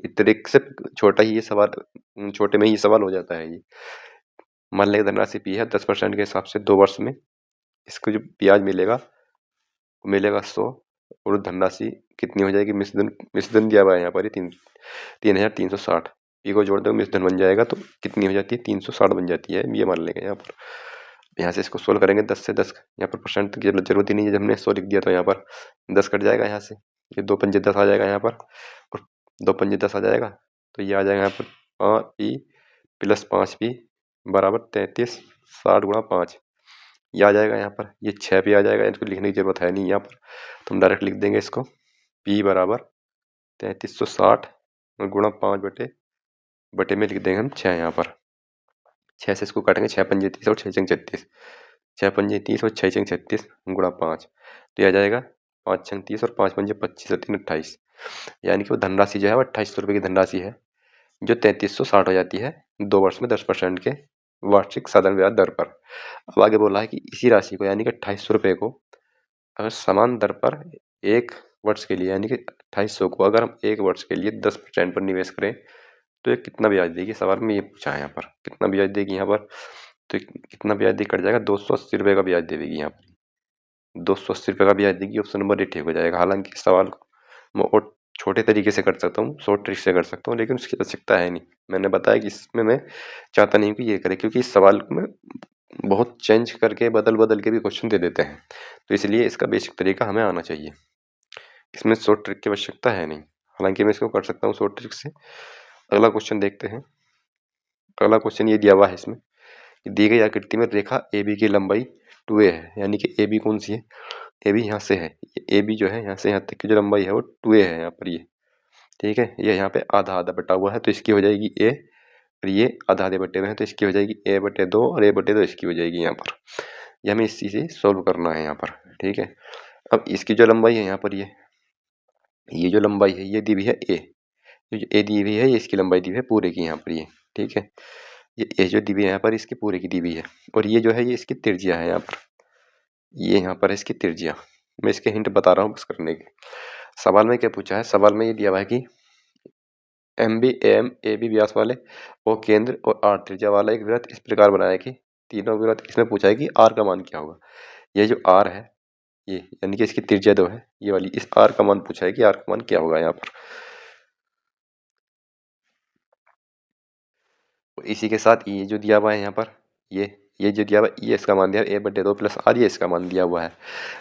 ट्रिक से छोटा ही ये सवाल, छोटे में ही सवाल हो जाता है ये। मान लेंगे धनराशि पी है, 10% के हिसाब से 2 वर्ष में इसको जो ब्याज मिलेगा वो मिलेगा 100, और धनराशि कितनी हो जाएगी, मिश्रधन दिया हुआ है यहाँ पर 3,360, पी को जोड़ दो मिश्रधन बन जाएगा तो कितनी हो जाती है 360 बन जाती है, ये मान लेंगे। यहाँ पर यहाँ से इसको सोल्व करेंगे 10 से 10, यहाँ पर परसेंट की जरूरत ही नहीं है, जब हमने 100 लिख दिया तो यहाँ पर 10 कट जाएगा, यहाँ से ये 2 पंजे 10 आ जाएगा यहाँ पर, और 2 पंजे 10 आ जाएगा तो ये आ जाएगा यहाँ पर 5 पी प्लस 5 पी बराबर 33, 60 गुणा 5 ये आ जाएगा यहाँ पर, ये 6 पी आ जाएगा, इसको लिखने की जरूरत है नहीं यहाँ पर, तो हम डायरेक्ट लिख देंगे इसको पी बराबर 3360 गुणा 5 बटे में लिख देंगे हम 6 यहाँ पर। 6 से इसको काटेंगे, 6 पंजे 30 और 6 छंग 36, 6 पंजे 30 और 6 छंग 36 गुणा 5 तो यह आ जाएगा 5 छंग 30 और 5 पंजे 25 और 3 28, यानी कि वो धनराशि जो है वो 2800 रुपये की धनराशि है जो 3360 हो जाती है 2 वर्ष में 10% के वार्षिक साधारण ब्याज दर पर। अब आगे बोला है कि इसी राशि को यानी कि 2800 रुपये को अगर समान दर पर 1 वर्ष के लिए, यानी कि 2800 को अगर हम 1 वर्ष के लिए 10% पर निवेश करें तो ये कितना ब्याज देगी, सवाल में ये पूछा है यहाँ पर कितना ब्याज देगी यहाँ पर, तो कितना ब्याज दे कट जाएगा 280 रुपये का ब्याज देगी यहाँ पर, 280 रुपये का ब्याज देगी। ऑप्शन नंबर ए ठीक हो जाएगा। हालांकि इस सवाल को मैं और छोटे तरीके से कर सकता हूँ, शॉर्ट ट्रिक से कर सकता हूँ, लेकिन उसकी आवश्यकता है नहीं। मैंने बताया कि इसमें मैं चाहता नहीं हूँ कि ये करे, क्योंकि इस सवाल को मैं बहुत चेंज करके बदल के भी क्वेश्चन दे देते हैं, तो इसलिए इसका बेसिक तरीका हमें आना चाहिए, इसमें शॉर्ट ट्रिक की आवश्यकता है नहीं। हालांकि मैं इसको कर सकता हूँ शॉर्ट ट्रिक से। अगला क्वेश्चन देखते हैं। अगला क्वेश्चन ये दिया हुआ है इसमें, दी गई आकृति में रेखा ए बी की लंबाई 2a है, यानी कि ए बी कौन सी है, ए बी यहाँ से है, ए बी जो है यहाँ से यहाँ तक की जो लंबाई है वो 2a है यहाँ पर ये, ठीक है। ये यहाँ पे आधा आधा बटा हुआ है तो इसकी हो जाएगी a, और ये आधा आधे बटे हुए हैं तो इसकी हो जाएगी a बटे 2 और a बटे 2 इसकी हो जाएगी यहाँ पर। ये हमें इसी से सॉल्व करना है यहाँ पर, ठीक है। अब इसकी जो लंबाई है यहाँ पर ये जो लंबाई है ये दी हुई है a, जो a दी हुई है ये इसकी लंबाई दी हुई है पूरे की यहाँ पर ये, ठीक है। ये a जो दी हुई है यहाँ पर इसकी पूरे की दी हुई है, और ये जो है ये इसकी त्रिज्या है यहाँ पर, ये यहाँ पर है इसकी त्रिज्या। मैं इसके हिंट बता रहा हूँ बस करने के। सवाल में क्या पूछा है, सवाल में ये दिया हुआ है कि M B M A B Vyas वाले ओ केंद्र और आर त्रिज्या वाला एक वृत्त इस प्रकार बनाया कि तीनों वृत्त, इसमें पूछा है कि आर का मान क्या होगा। ये जो आर है ये यानी कि इसकी त्रिज्या 2 है, ये वाली इस आर का मान पूछा है कि आर का मान क्या होगा यहाँ पर। और इसी के साथ ये जो दिया हुआ है यहाँ पर ये जो दिया हुआ है ये इसका मान दिया है a बटे 2 प्लस आर, ये इसका मान दिया हुआ है।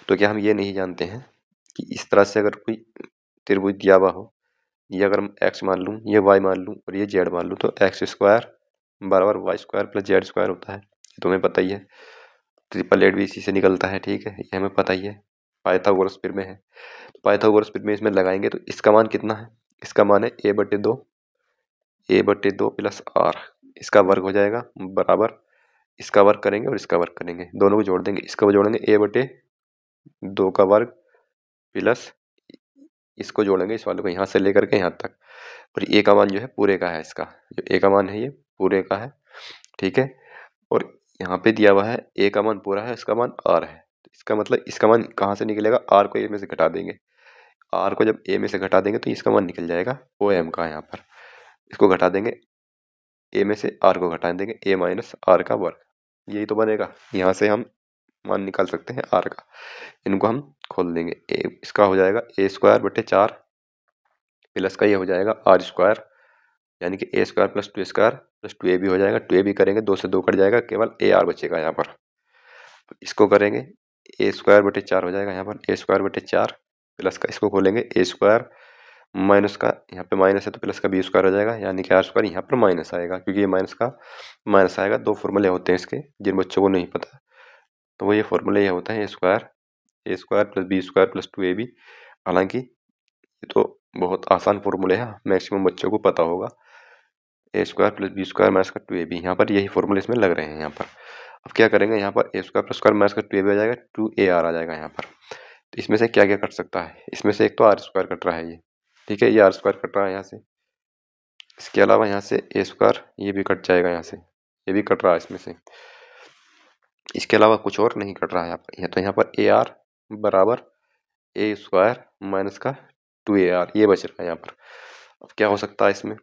तो क्या हम ये नहीं जानते हैं कि इस तरह से अगर कोई त्रिभुज दिया हुआ हो, ये अगर मैं x मान लूँ, ये y मान लूँ और ये z मान लूँ, तो एक्स स्क्वायर बराबर y square plus z square होता है, ये तुम्हें पता ही है। ट्रिपल एट भी इसी से निकलता है, ठीक है, ये हमें पता ही है। पाइथागोरस प्रमेय है, तो पाइथागोरस प्रमेय इसमें लगाएंगे तो इसका मान कितना है, इसका मान है a बटे 2 प्लस आर, इसका वर्ग हो जाएगा बराबर, इसका वर्ग करेंगे और इसका वर्ग करेंगे, दोनों को जोड़ देंगे, इसका जोड़ेंगे a बटे 2 का वर्ग प्लस इसको जोड़ेंगे इस वाले को यहाँ से लेकर के यहाँ तक, और ए का मान जो है पूरे का है, इसका जो ए का मान है ये पूरे का है, ठीक है। और यहाँ पे दिया हुआ है ए का मान पूरा है, इसका मान आर है, तो इसका मतलब इसका मान कहाँ से निकलेगा, आर को ए में से घटा देंगे, आर को जब ए में से घटा देंगे तो इसका मान निकल जाएगा ओ एम का, यहाँ पर इसको घटा देंगे, ए में से आर को घटा देंगे, ए माइनस आर का वर्ग, यही तो बनेगा। यहाँ से हम मान निकाल सकते हैं आर का, इनको हम खोल देंगे, ए इसका हो जाएगा a² बटे 4 प्लस का ये हो जाएगा r², यानी कि a² प्लस 2² प्लस 2ab हो जाएगा, 2ab करेंगे 2 से 2 कट जाएगा, केवल ar बचेगा यहाँ पर। तो इसको करेंगे a² बटे 4 हो जाएगा यहाँ पर, a² बटे 4 प्लस का इसको खोलेंगे a² माइनस का, यहाँ पे माइनस है तो प्लस का b² हो जाएगा, यानी कि r² यहाँ पर माइनस आएगा, क्योंकि ये माइनस का माइनस आएगा। दो फॉर्मूले होते हैं इसके, जिन बच्चों को नहीं पता तो वो ये फॉर्मूले ये होता है a² plus b² plus 2ab। हालांकि ये तो बहुत आसान फॉर्मूले है, मैक्सिमम बच्चों को पता होगा, a² प्लस b² माइनस का 2ab, यहाँ पर यही फॉर्मूले इसमें लग रहे हैं यहाँ पर। अब क्या करेंगे, यहाँ पर a² प्लस स्क्वायर माइनस का 2ab आ जाएगा, 2ar आ जाएगा यहाँ पर। तो इसमें से क्या क्या कट सकता है, इसमें से एक तो r² कट रहा है ये, ठीक है, ये r² कट रहा है यहाँ से, इसके अलावा यहाँ से a² ये भी कट जाएगा, यहाँ से ये भी कट रहा है इसमें से, इसके अलावा कुछ और नहीं कट रहा है यहाँ पर। तो यहाँ पर ar बराबर a² माइनस का 2ar ये बच रहा है यहाँ पर। अब क्या हो सकता है इसमें,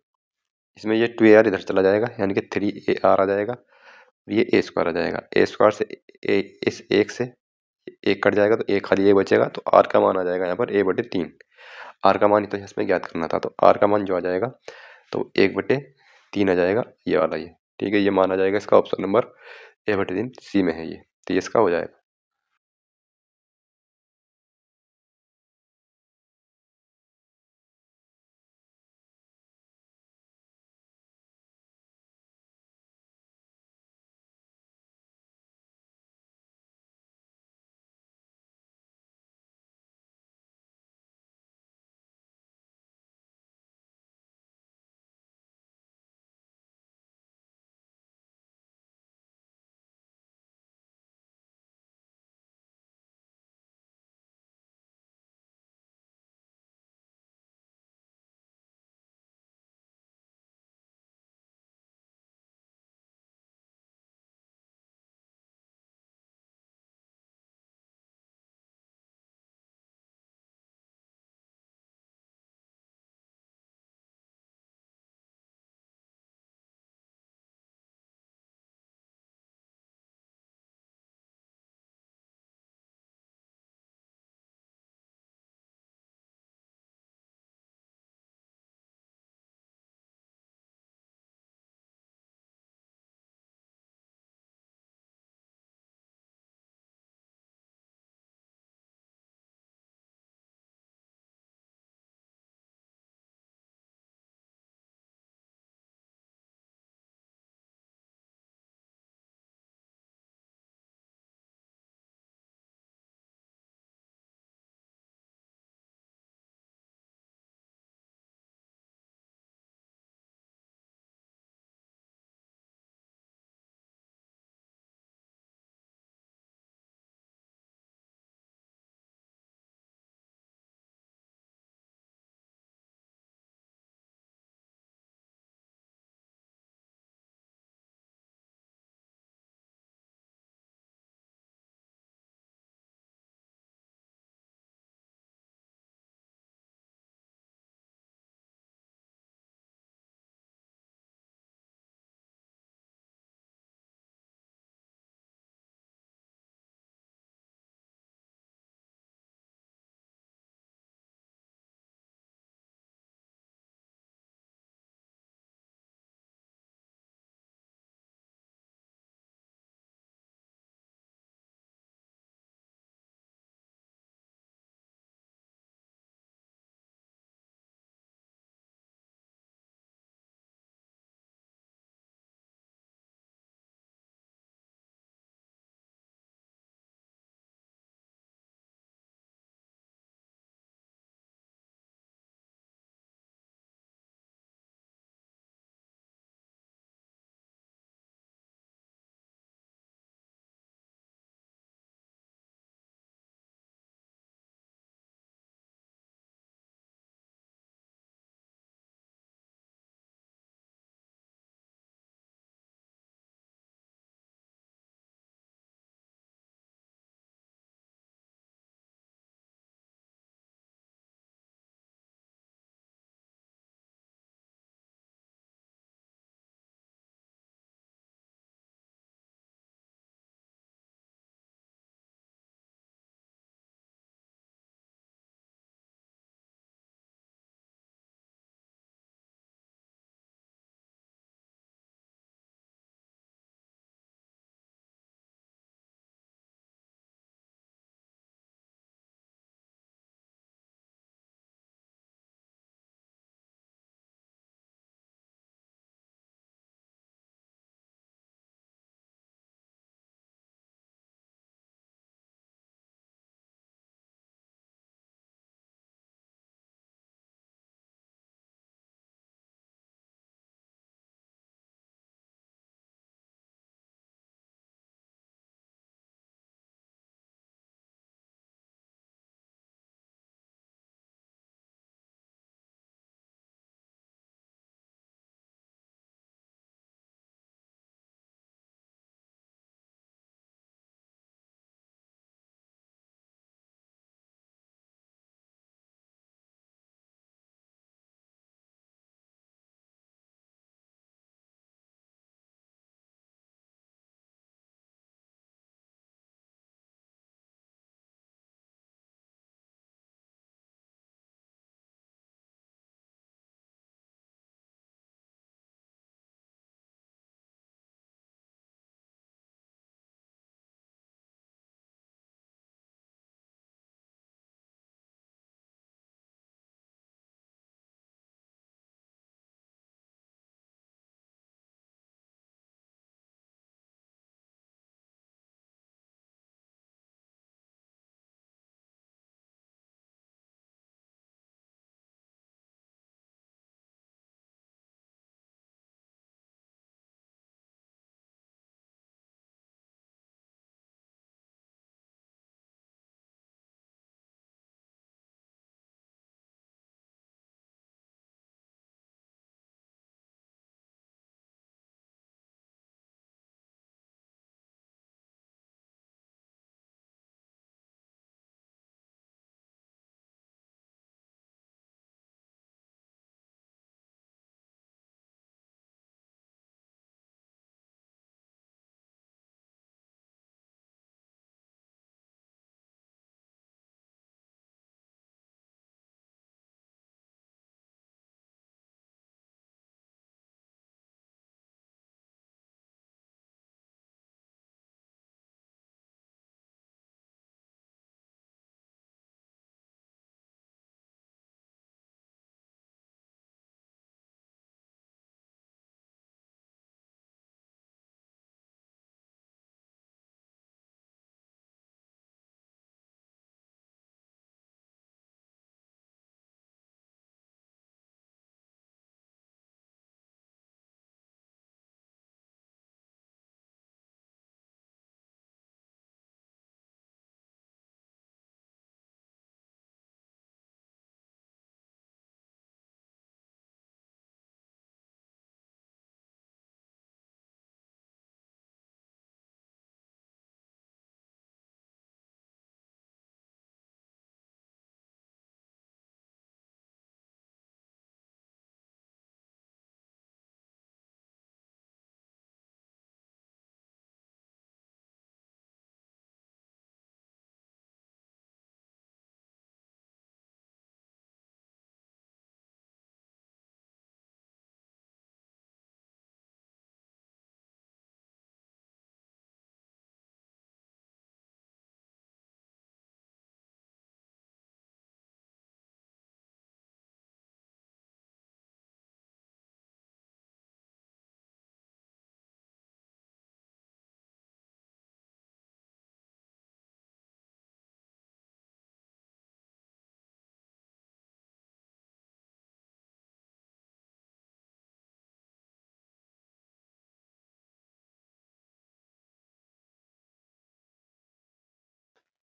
इसमें ये 2ar इधर चला जाएगा, यानी कि 3ar आ जाएगा, और ये a² आ जाएगा, a² से इस एक से एक कट जाएगा तो एक खाली ये बचेगा, तो r का मान आ जाएगा यहाँ पर a/3। r का मान ही तो इसमें ज्ञात करना था, तो r का मान जो आ जाएगा तो 1/3 आ जाएगा, ये वाला ये, ठीक है, ये मान आ जाएगा इसका ऑप्शन नंबर a/3 सी में है ये, तो ये इसका हो जाएगा।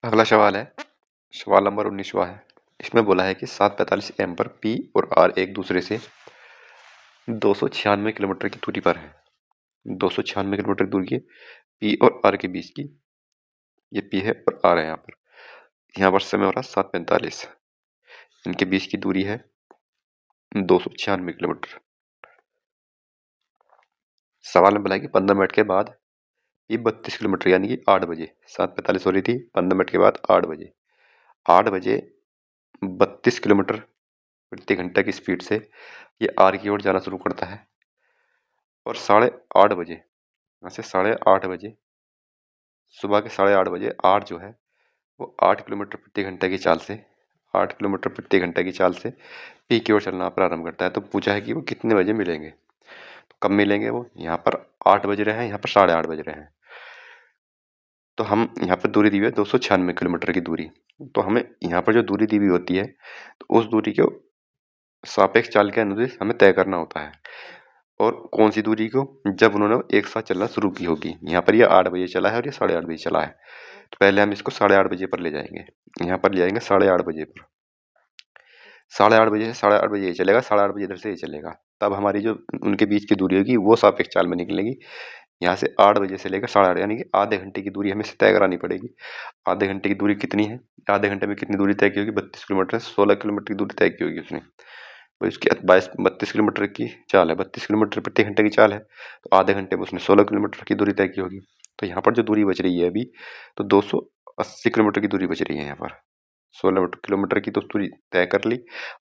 अगला सवाल है, सवाल नंबर 19वां है। इसमें बोला है कि 7:45 AM पर P और R एक दूसरे से 296 किलोमीटर की दूरी पर है। 296 किलोमीटर दूरी है P और R के बीच की। ये P है और R है यहाँ पर। यहाँ पर समय हो रहा है 7:45। इनके बीच की दूरी है 296 किलोमीटर। सवाल में बोला है कि 15 मिनट के बाद ये 32 किलोमीटर यानी कि 8 बजे, 7:45 हो रही थी, 15 मिनट के बाद 8 बजे, 8 बजे 32 किलोमीटर प्रति घंटा की स्पीड से ये आर की ओर जाना शुरू करता है और 8:30 बजे, यहाँ से 8:30 बजे, सुबह के 8:30 बजे आर जो है वो 8 किलोमीटर प्रति घंटा की चाल से 8 किलोमीटर प्रति घंटा की चाल से पी की ओर चलना प्रारंभ करता है। तो पूछा है कि वो कितने बजे मिलेंगे। तो कब मिलेंगे वो, यहाँ पर 8 बज रहे हैं, यहाँ पर 8:30 बज रहे हैं। तो हम यहाँ पर दूरी दी हुई है 296 किलोमीटर की दूरी। तो हमें यहाँ पर जो दूरी दी हुई होती है तो उस दूरी को सापेक्ष चाल के अनुदिश हमें तय करना होता है। और कौन सी दूरी को, जब उन्होंने एक साथ चलना शुरू की होगी। यहाँ पर ये 8 बजे चला है और ये 8:30 बजे चला है। तो पहले हम इसको 8:30 बजे पर ले जाएंगे। यहाँ पर ले जाएंगे 8:30 बजे पर। 8:30 बजे से 8:30 बजे ये चलेगा, 8:30 बजे इधर से ये चलेगा। तब हमारी जो उनके बीच की दूरी होगी वो सापेक्ष चाल में निकलेगी। यहाँ से 8 बजे से लेकर 8:30 यानी कि आधे घंटे की दूरी हमें तय करानी पड़ेगी। आधे घंटे की दूरी कितनी है, आधे घंटे में कितनी दूरी तय की होगी, 32 किलोमीटर, 16 किलोमीटर की दूरी तय की होगी उसने। तो इसकी 32 किलोमीटर की चाल है, 32 किलोमीटर प्रति घंटे की चाल है, तो आधे घंटे में उसने 16 किलोमीटर की दूरी तय की होगी। तो यहाँ पर जो दूरी बच रही है अभी, तो 280 किलोमीटर की दूरी बच रही है। यहाँ पर 16 किलोमीटर की तो दूरी तय कर ली,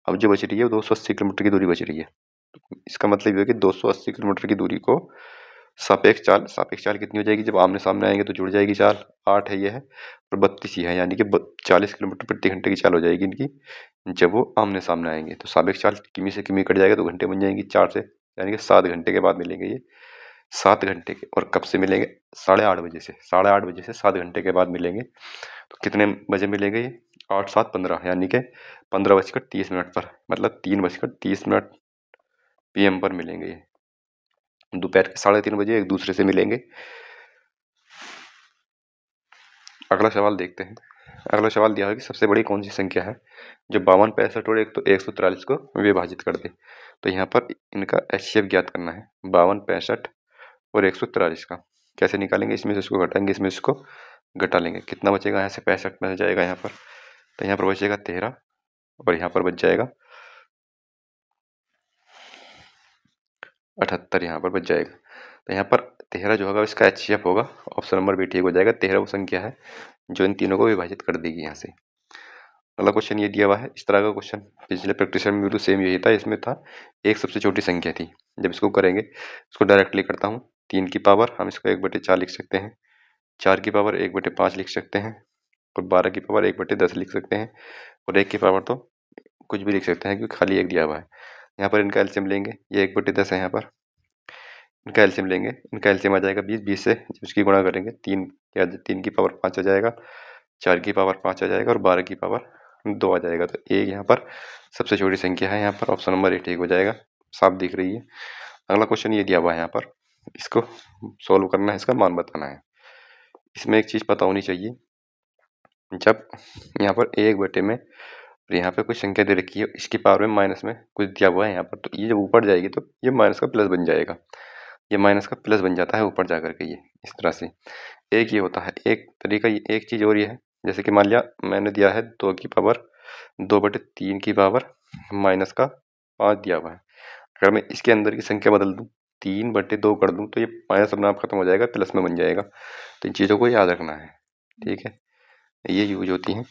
अब जो बच रही है वो 280 किलोमीटर की दूरी बच रही है। तो इसका मतलब ये है कि 280 किलोमीटर की दूरी को सापेक्ष चाल कितनी हो जाएगी, जब आमने सामने आएंगे तो जुड़ जाएगी चाल, 8 है ये है और 32 ही है, यानी कि 40 किलोमीटर प्रति घंटे की चाल हो जाएगी इनकी जब वो आमने सामने आएंगे। तो सापेक्ष चाल किमी से किमी कट जाएगा तो घंटे बन जाएंगी 4 से, यानी कि 7 घंटे के बाद मिलेंगे ये, 7 घंटे के। और कब से मिलेंगे, 8:30 बजे से, 8:30 बजे से 7 घंटे के बाद मिलेंगे। तो कितने बजे मिलेंगे ये, 8 7 15, यानी कि 15:30 पर, मतलब 3:30 PM पर मिलेंगे ये। दोपहर के 3:30 बजे एक दूसरे से मिलेंगे। अगला सवाल देखते हैं। अगला सवाल दिया है कि सबसे बड़ी कौन सी संख्या है जो 52, 65 और 143 को विभाजित कर दे। तो यहाँ पर इनका HCF ज्ञात करना है, 52, 65 और 143 का। कैसे निकालेंगे, इसमें से इसको घटाएंगे, इसमें से इसको घटा लेंगे। कितना बचेगा, यहाँ से 65 में जाएगा यहाँ पर, तो यहाँ पर बचेगा 13 और यहाँ पर बच जाएगा 78, यहाँ पर बच जाएगा। तो यहाँ पर 13 जो होगा इसका HCF होगा, ऑप्शन नंबर बी ठीक हो जाएगा। 13 वो संख्या है जो इन तीनों को विभाजित कर देगी यहाँ से। अगला क्वेश्चन ये दिया हुआ है, इस तरह का क्वेश्चन पिछले प्रैक्टिस में भी तो सेम यही था। इसमें था एक सबसे छोटी संख्या थी। जब इसको करेंगे, इसको डायरेक्टली करता हूँ, 3 की पावर हम इसको 1/4 लिख सकते हैं, 4 की पावर 1/5 लिख सकते हैं और 12 की पावर 1/10 लिख सकते हैं और 1 की पावर तो कुछ भी लिख सकते हैं क्योंकि खाली एक दिया हुआ है। यहाँ पर इनका एलसीएम लेंगे, ये 1/10 है। यहाँ पर इनका एलसीएम लेंगे, इनका एलसीएम आ जाएगा 20, 20 से जब इसकी गुणा करेंगे 3 की पावर 5 आ जाएगा, 4 की पावर 5 आ जाएगा और 12 की पावर 2 आ जाएगा। तो एक यहाँ पर सबसे छोटी संख्या है, यहाँ पर ऑप्शन नंबर ए ठीक हो जाएगा, साफ दिख रही है। अगला क्वेश्चन ये दिया हुआ है, यहाँ पर इसको सोल्व करना है, इसका मान बताना है। इसमें एक चीज़ पता होनी चाहिए, जब यहाँ पर 1 में यहाँ पे कोई संख्या दे रखी है, इसकी पावर में माइनस में कुछ दिया हुआ है यहाँ पर, तो ये जब ऊपर जाएगी तो ये माइनस का प्लस बन जाएगा, ये माइनस का प्लस बन जाता है ऊपर जा करके, ये इस तरह से एक ये होता है। एक तरीका, एक चीज़ और ये है, जैसे कि मान लिया मैंने दिया है 2 की पावर 2/3 की पावर -5 दिया हुआ है। अगर मैं इसके अंदर की संख्या बदल दूँ, 3/2 कर दूँ तो ये माइनस अपने आप खत्म हो जाएगा, प्लस में बन जाएगा। तो इन चीज़ों को याद रखना है, ठीक है, ये यूज होती हैं।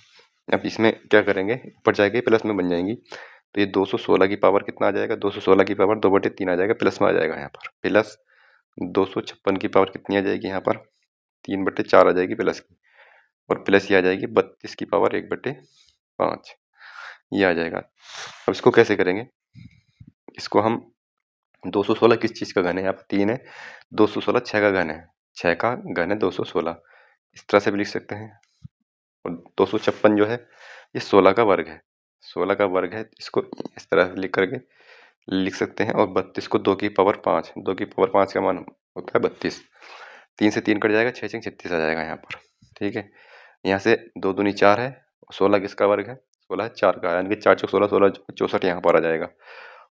अब इसमें क्या करेंगे, ऊपर जाएगी प्लस में बन जाएंगी, तो ये 216 की पावर कितना आ जाएगा, 216 की पावर 2/3 आ जाएगा, प्लस में आ जाएगा यहाँ पर, प्लस 256 की पावर कितनी आ जाएगी यहाँ पर, 3/4 आ जाएगी प्लस की, और प्लस ये आ जाएगी 32 की पावर 1/5, ये आ जाएगा। अब इसको कैसे करेंगे, इसको हम 216 किस चीज़ का घन है, यहाँ पर 3 है, 216 6 का घन है, 6 का घन है 216, इस तरह से भी लिख सकते हैं। और 256 जो है ये 16 का वर्ग है, 16 का वर्ग है, इसको इस तरह से लिख करके लिख सकते हैं। और 32 को 2 की पावर 5, 2 की पावर 5 का मान होता है 32, 3 से 3 कट जाएगा, 6 6 36 आ जाएगा यहाँ पर, ठीक है। यहाँ से 2 दूनी 4 है, 16 किसका वर्ग है, 16 4 का, यानी कि 4 चौक 16, 16 64 यहाँ पर आ जाएगा,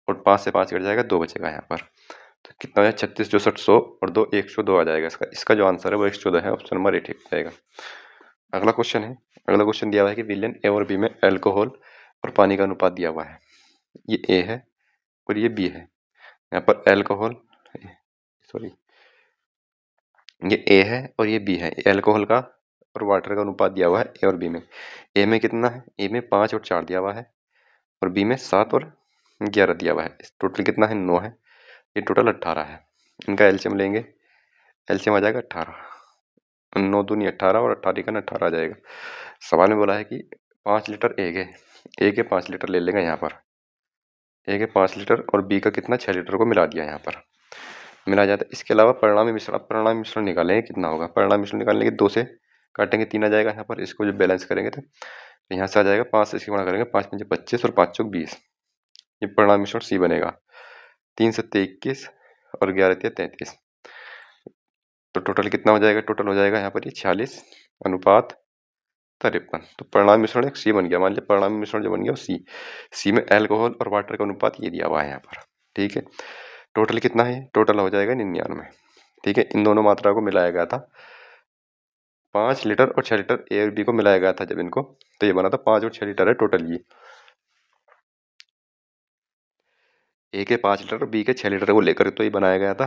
और 5 से 5 कट जाएगा, 2 बचेगा यहाँ पर। तो कितना हो जाएगा 36 64 100 और 2 102 आ जाएगा इसका। इसका जो आंसर है वो 114 है, ऑप्शन नंबर ए ठीक हो जाएगा। अगला क्वेश्चन है, अगला क्वेश्चन दिया हुआ है कि विलेन ए और बी में एल्कोहल और पानी का अनुपात दिया हुआ है। ये ए है और ये बी है। यहाँ पर एल्कोहल, सॉरी, ये ए है और ये बी है। एल्कोहल का और वाटर का अनुपात दिया हुआ है ए और बी में। ए में कितना है, ए में 5 और 4 दिया हुआ है, और बी में 7 और 11 दिया हुआ है। टोटल कितना है, 9 है। ये टोटल 18 है। इनका एलसीएम लेंगे, एलसीएम आ जाएगा 18, 9 दूनी 18 और 18 का 18 आ जाएगा। सवाल में बोला है कि 5 लीटर ए के 5 लीटर ले लेंगे यहाँ पर, ए के 5 लीटर और बी का कितना 6 लीटर को मिला दिया यहाँ पर, मिला जाता है। इसके अलावा परिणामी मिश्रण, अब परिणामी मिश्रण निकालेंगे कितना होगा। परिणामी मिश्रण निकालने के 2 से काटेंगे 3 आ जाएगा यहाँ पर। इसको जो बैलेंस करेंगे तो यहाँ से आ जाएगा 5 से इसकी गुणा करेंगे, 5 पंजे 25 और 5 चौक 20। ये परिणामी मिश्रण सी बनेगा। 3 सत्ते 21 और 11 तिया 33। तो टोटल कितना हो जाएगा, टोटल हो जाएगा यहाँ पर ये 46 अनुपात 53। तो परिणामी मिश्रण एक सी बन गया। मान लिया परिणामी मिश्रण जो बन गया वो सी में एल्कोहल और वाटर का अनुपात ये दिया हुआ है यहाँ पर। ठीक है, टोटल कितना है, टोटल हो जाएगा 99। ठीक है, इन दोनों मात्रा को मिलाया गया था, 5 लीटर और 6 लीटर ए और बी को मिलाया गया था जब इनको, तो ये बना था 5 और 6 लीटर है टोटल। ये ए के 5 लीटर और बी के 6 लीटर को लेकर तो ये बनाया गया था,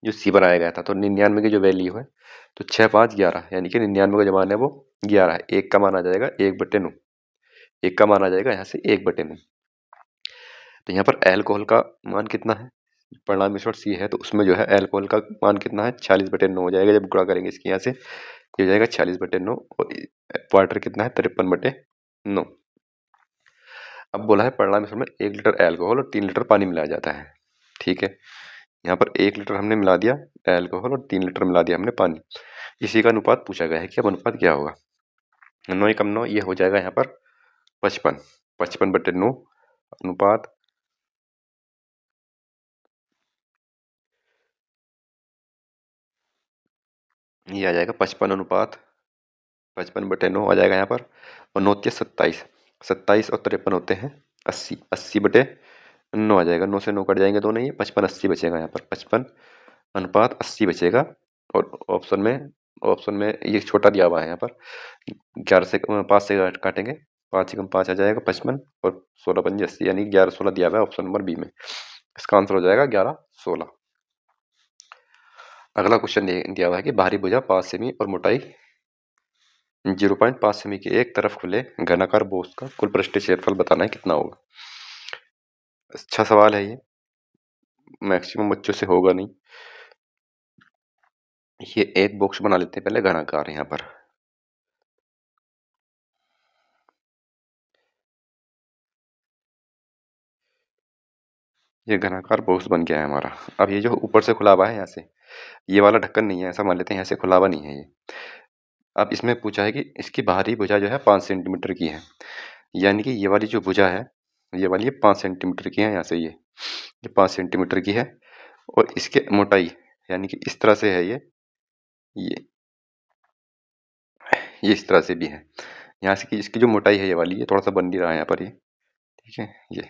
जो सी बनाया गया था। तो 99 की जो वैल्यू है तो 6 5 11, यानी कि 99 का जो मान है वो 11 है। एक का मान आ जाएगा 1/9, एक का मान आ जाएगा यहाँ से 1/9। तो यहाँ पर एल्कोहल का मान कितना है, परिणामी मिश्रण सी है तो उसमें जो है एल्कोहल का मान कितना है 40/9 हो जाएगा। जब गुणा करेंगे इसके यहाँ से ये हो जाएगा 40/9, और वाटर कितना है 53/9। अब बोला है परिणामी मिश्रण में 1 लीटर एल्कोहल और 3 लीटर पानी मिलाया जाता है। ठीक है, यहाँ पर 1 लीटर हमने मिला दिया एल्कोहल और 3 लीटर मिला दिया हमने पानी। इसी का अनुपात पूछा गया है कि अब अनुपात क्या होगा। 9 कम 9 ये हो जाएगा यहाँ पर 55, 55/9 अनुपात ये आ जाएगा 55/9 आ जाएगा यहाँ पर। और 9 27, 27 और 53 होते हैं 80, 80/9 आ जाएगा। 9 से 9 कट जाएंगे दोनों, ये 55 80 बचेगा यहाँ पर, 55/80 बचेगा। और ऑप्शन में ये छोटा दिया हुआ है यहाँ पर, 11 से 5 से काटेंगे, 5 से कम 5 आ जाएगा 55 और 16 पंजे 80, यानी 11 16 दिया हुआ है ऑप्शन नंबर बी में। इसका आंसर हो जाएगा 11 16। अगला क्वेश्चन दिया हुआ है कि भारी भुजा 5 सेमी और मोटाई 0.5 सेमी के एक तरफ खुले घनाकार बॉक्स का कुल पृष्ठीय क्षेत्रफल बताना है कितना होगा। अच्छा सवाल है ये, मैक्सिमम बच्चों से होगा नहीं। ये एक बॉक्स बना लेते हैं पहले घनाकार यहाँ पर। ये घनाकार बॉक्स बन गया है हमारा। अब ये जो ऊपर से खुला हुआ है यहाँ से, ये वाला ढक्कन नहीं है, ऐसा मान लेते हैं यहाँ से खुला हुआ नहीं है ये। अब इसमें पूछा है कि इसकी बाहरी भुजा जो है 5 सेंटीमीटर की है, यानी कि ये वाली जो भुजा है ये वाली 5 सेंटीमीटर की है यहाँ से, ये 5 सेंटीमीटर की है। और इसके मोटाई यानी कि इस तरह से है ये ये इस तरह से भी है। यहाँ से कि इसकी जो मोटाई है ये वाली, ये थोड़ा सा बन नहीं रहा है यहाँ पर ये। ठीक है, ये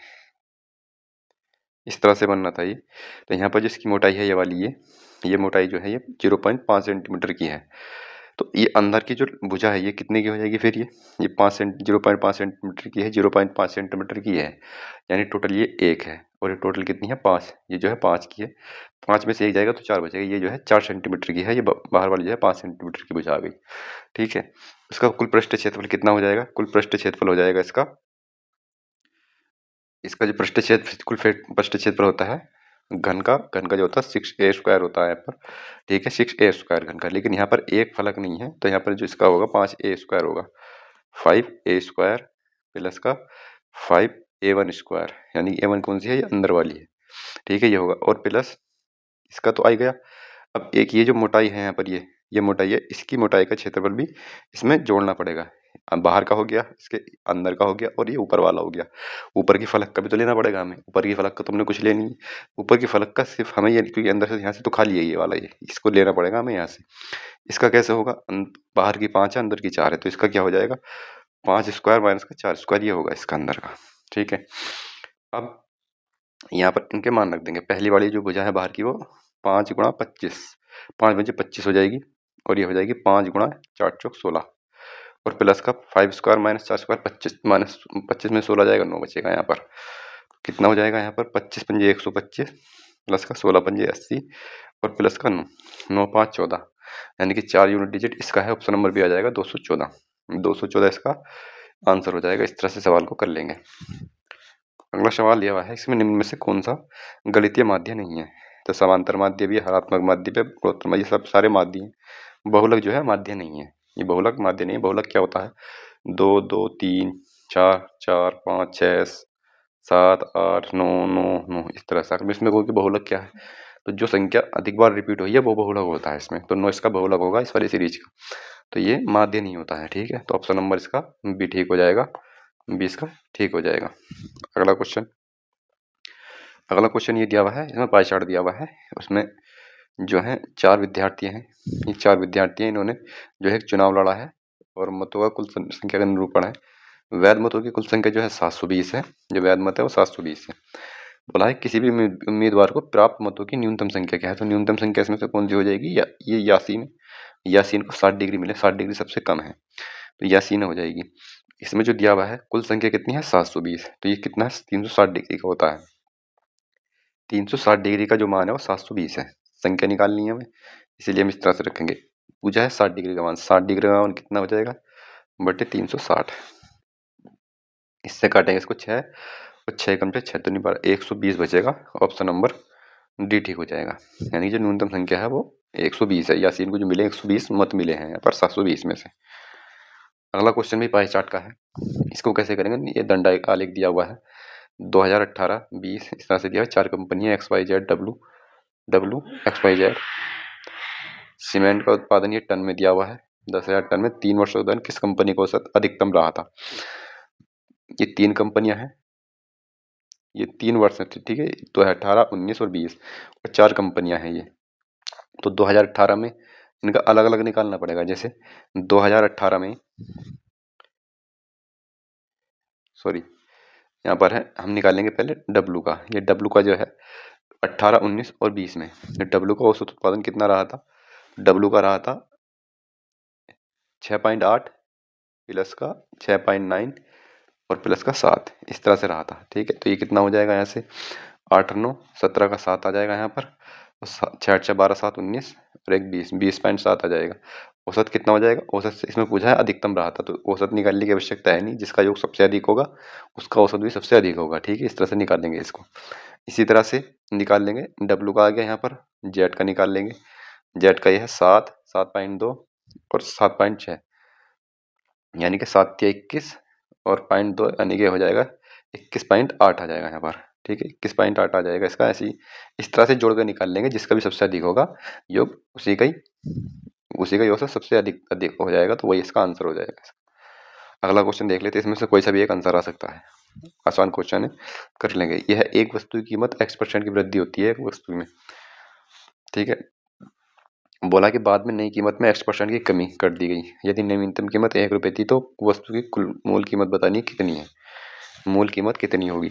इस तरह से बनना था ये। तो यहाँ पर जिसकी मोटाई है ये वाली, ये मोटाई जो है ये 0.5 सेंटीमीटर की है। तो ये अंदर की जो भुजा है ये कितने की हो जाएगी फिर, ये 0.5 सेंटीमीटर की है, 0.5 सेंटीमीटर की है, यानी टोटल ये 1 है। और ये टोटल कितनी है 5, ये जो है 5 की है। 5 में से 1 जाएगा तो 4 बचेगा। ये जो है 4 सेंटीमीटर की है, ये बाहर वाली जो है 5 सेंटीमीटर की भुजा आ गई। ठीक है, इसका कुल पृष्ठ क्षेत्रफल कितना हो जाएगा, कुल पृष्ठ क्षेत्रफल हो जाएगा इसका जो पृष्ठ क्षेत्र कुल पृष्ठ क्षेत्रफल होता है घन का जो होता है 6a² होता है यहाँ पर। ठीक है, 6a² घन का, लेकिन यहाँ पर एक फलक नहीं है तो यहाँ पर जो इसका होगा 5a² होगा, 5a² प्लस का 5a1², यानी a1 कौन सी है, ये अंदर वाली है। ठीक है, ये होगा और प्लस इसका तो आ ही गया। अब एक ये जो मोटाई है यहाँ पर, ये मोटाई है, इसकी मोटाई का क्षेत्रफल भी इसमें जोड़ना पड़ेगा। बाहर का हो गया, इसके अंदर का हो गया, और ये ऊपर वाला हो गया। ऊपर की फलक का भी तो लेना पड़ेगा हमें। ऊपर की फलक का तुमने कुछ लेनी है, ऊपर की फलक का सिर्फ हमें ये, क्योंकि अंदर से यहाँ से तो खाली है ये वाला, ये इसको लेना पड़ेगा हमें यहाँ से। इसका कैसे होगा, बाहर की 5 है, अंदर की 4 है, तो इसका क्या हो जाएगा 5 स्क्वायर माइनस का 4 स्क्वायर, ये होगा इसका अंदर का। ठीक है, अब यहाँ पर इनके मान रख देंगे। पहली वाली जो भुजा है बाहर की वो 5 गुणा 25, 5 बजे 25 हो जाएगी, और ये हो जाएगी 5 गुणा 4 चौक 16, और प्लस का 5 स्क्वायर माइनस 4 स्क्वायर 25, माइनस 25 में 16 जाएगा, 9 बचेगा यहाँ पर। कितना हो जाएगा यहाँ पर 25 पंजे 125, प्लस का 16 पंजे 80, और प्लस का 9, 9 5 14, यानी कि 4 यूनिट डिजिट इसका है। ऑप्शन नंबर भी आ जाएगा 214, 214 इसका आंसर हो जाएगा। इस तरह से सवाल को कर लेंगे। अगला सवाल दिया हुआ है, इसमें निम्न में से कौन सा गणितीय माध्य नहीं है। तो समांतर माध्य भी है, हरात्मक माध्य भी है, गुणोत्तर माध्य, ये सब सारे माध्य हैं। बहुलक जो है माध्य नहीं है, ये बहुलक माध्य नहीं है। बहुलक क्या होता है, 2 2 3 4 4 5 6 7 8 9 9 9, इस तरह से। इसमें कोई बहुलक क्या है, तो जो संख्या अधिक बार रिपीट हुई है वो बहुलक होता है इसमें, तो 9 इसका बहुलक होगा इस वाली सीरीज का, तो ये माध्य नहीं होता है। ठीक है, तो ऑप्शन नंबर इसका बी ठीक हो जाएगा, 20 का ठीक हो जाएगा। अगला क्वेश्चन, अगला क्वेश्चन ये दिया हुआ है, इसमें पाई चार्ट दिया हुआ है, उसमें जो है 4 विद्यार्थी हैं। ये 4 विद्यार्थी हैं, इन्होंने जो है एक चुनाव लड़ा है, और मतों का कुल संख्या का निरूपण है। वैध मतों की कुल संख्या जो है 720 है, जो वैध मत है वो 720 है। बोला है किसी भी उम्मीदवार को प्राप्त मतों की न्यूनतम संख्या क्या है, तो न्यूनतम संख्या इसमें से कौन सी हो जाएगी, ये यासीन, यासीन को 60 डिग्री मिले, 60 डिग्री सबसे कम है, तो यासीन हो जाएगी। इसमें जो दिया हुआ है कुल संख्या कितनी है 720, तो ये कितना है 360 डिग्री का होता है। 360 डिग्री का जो मान है वो 720 है। संख्या निकालनी है हमें, इसीलिए हम इस तरह से रखेंगे। पूछा है 60 डिग्री का मान, 60 डिग्री का मान कितना हो जाएगा बटे 360। इससे काटेंगे इसको 6, और 6 कम से 6 तो नहीं, 120 बचेगा। ऑप्शन नंबर डी ठीक हो जाएगा, यानी जो न्यूनतम संख्या है वो 120 है। यासीन को जो मिले 120 मत मिले हैं यहाँ पर 720 में से। अगला क्वेश्चन भी पाई चार्ट का है, इसको कैसे करेंगे, ये दंडा आलेख दिया हुआ है 2018-20 इस तरह से दिया है। 4 कंपनियां XYZ डब्ल्यू XYZ। सीमेंट का उत्पादन ये टन में दिया हुआ है, 10,000 टन में 3 वर्षों के दौरान किस कंपनी का औसत अधिकतम रहा था। ये 3 कंपनियां हैं, ये 3 वर्ष है, ठीक है, 2018, 19 और 20, और 4 कंपनियां हैं ये। तो 2018 में इनका अलग अलग निकालना पड़ेगा। जैसे 2018 में, सॉरी यहाँ पर है, हम निकालेंगे पहले डब्लू का। ये डब्लू का जो है 18, 19 और 20 में डब्लू का औसत उत्पादन कितना रहा था, डब्लू का रहा था 6.8, प्लस का 6.9, और प्लस का 7, इस तरह से रहा था। ठीक है, तो ये कितना हो जाएगा यहाँ से 8 9 17 का 7 आ जाएगा यहाँ पर, 6 8 12 7 19, और एक 20.7 आ जाएगा। औसत कितना हो जाएगा, औसत से इसमें पूछा है अधिकतम रहा था, तो औसत निकालने की आवश्यकता है नहीं, जिसका योग सबसे अधिक होगा उसका औसत भी सबसे अधिक होगा। ठीक है, इस तरह से निकालेंगे इसको। इसी तरह से निकाल लेंगे, डब्लू का आ गया यहाँ पर, जेड का निकाल लेंगे। जेड का ये है 7, 7.2 और 7.6, यानी कि 7 या 21 और 0.2, यानी कि हो जाएगा 21.8 आ जाएगा यहाँ पर। ठीक है, 21.8 आ जाएगा इसका। ऐसे ही इस तरह से जोड़ कर निकाल लेंगे, जिसका भी सबसे अधिक होगा योग उसी का योग से सबसे अधिक अधिक हो जाएगा, तो वही इसका आंसर हो जाएगा। अगला क्वेश्चन देख लेते हैं, इसमें से कोई सा भी एक आंसर आ सकता है, आसान क्वेश्चन है, कर लेंगे। यह एक वस्तु की कीमत X% की वृद्धि होती है एक वस्तु में। ठीक है, बोला कि बाद में नई कीमत में X% की कमी कर दी गई। यदि नवीनतम कीमत 1 रुपये थी तो वस्तु की कुल मूल कीमत बतानी कितनी है, मूल कीमत कितनी होगी।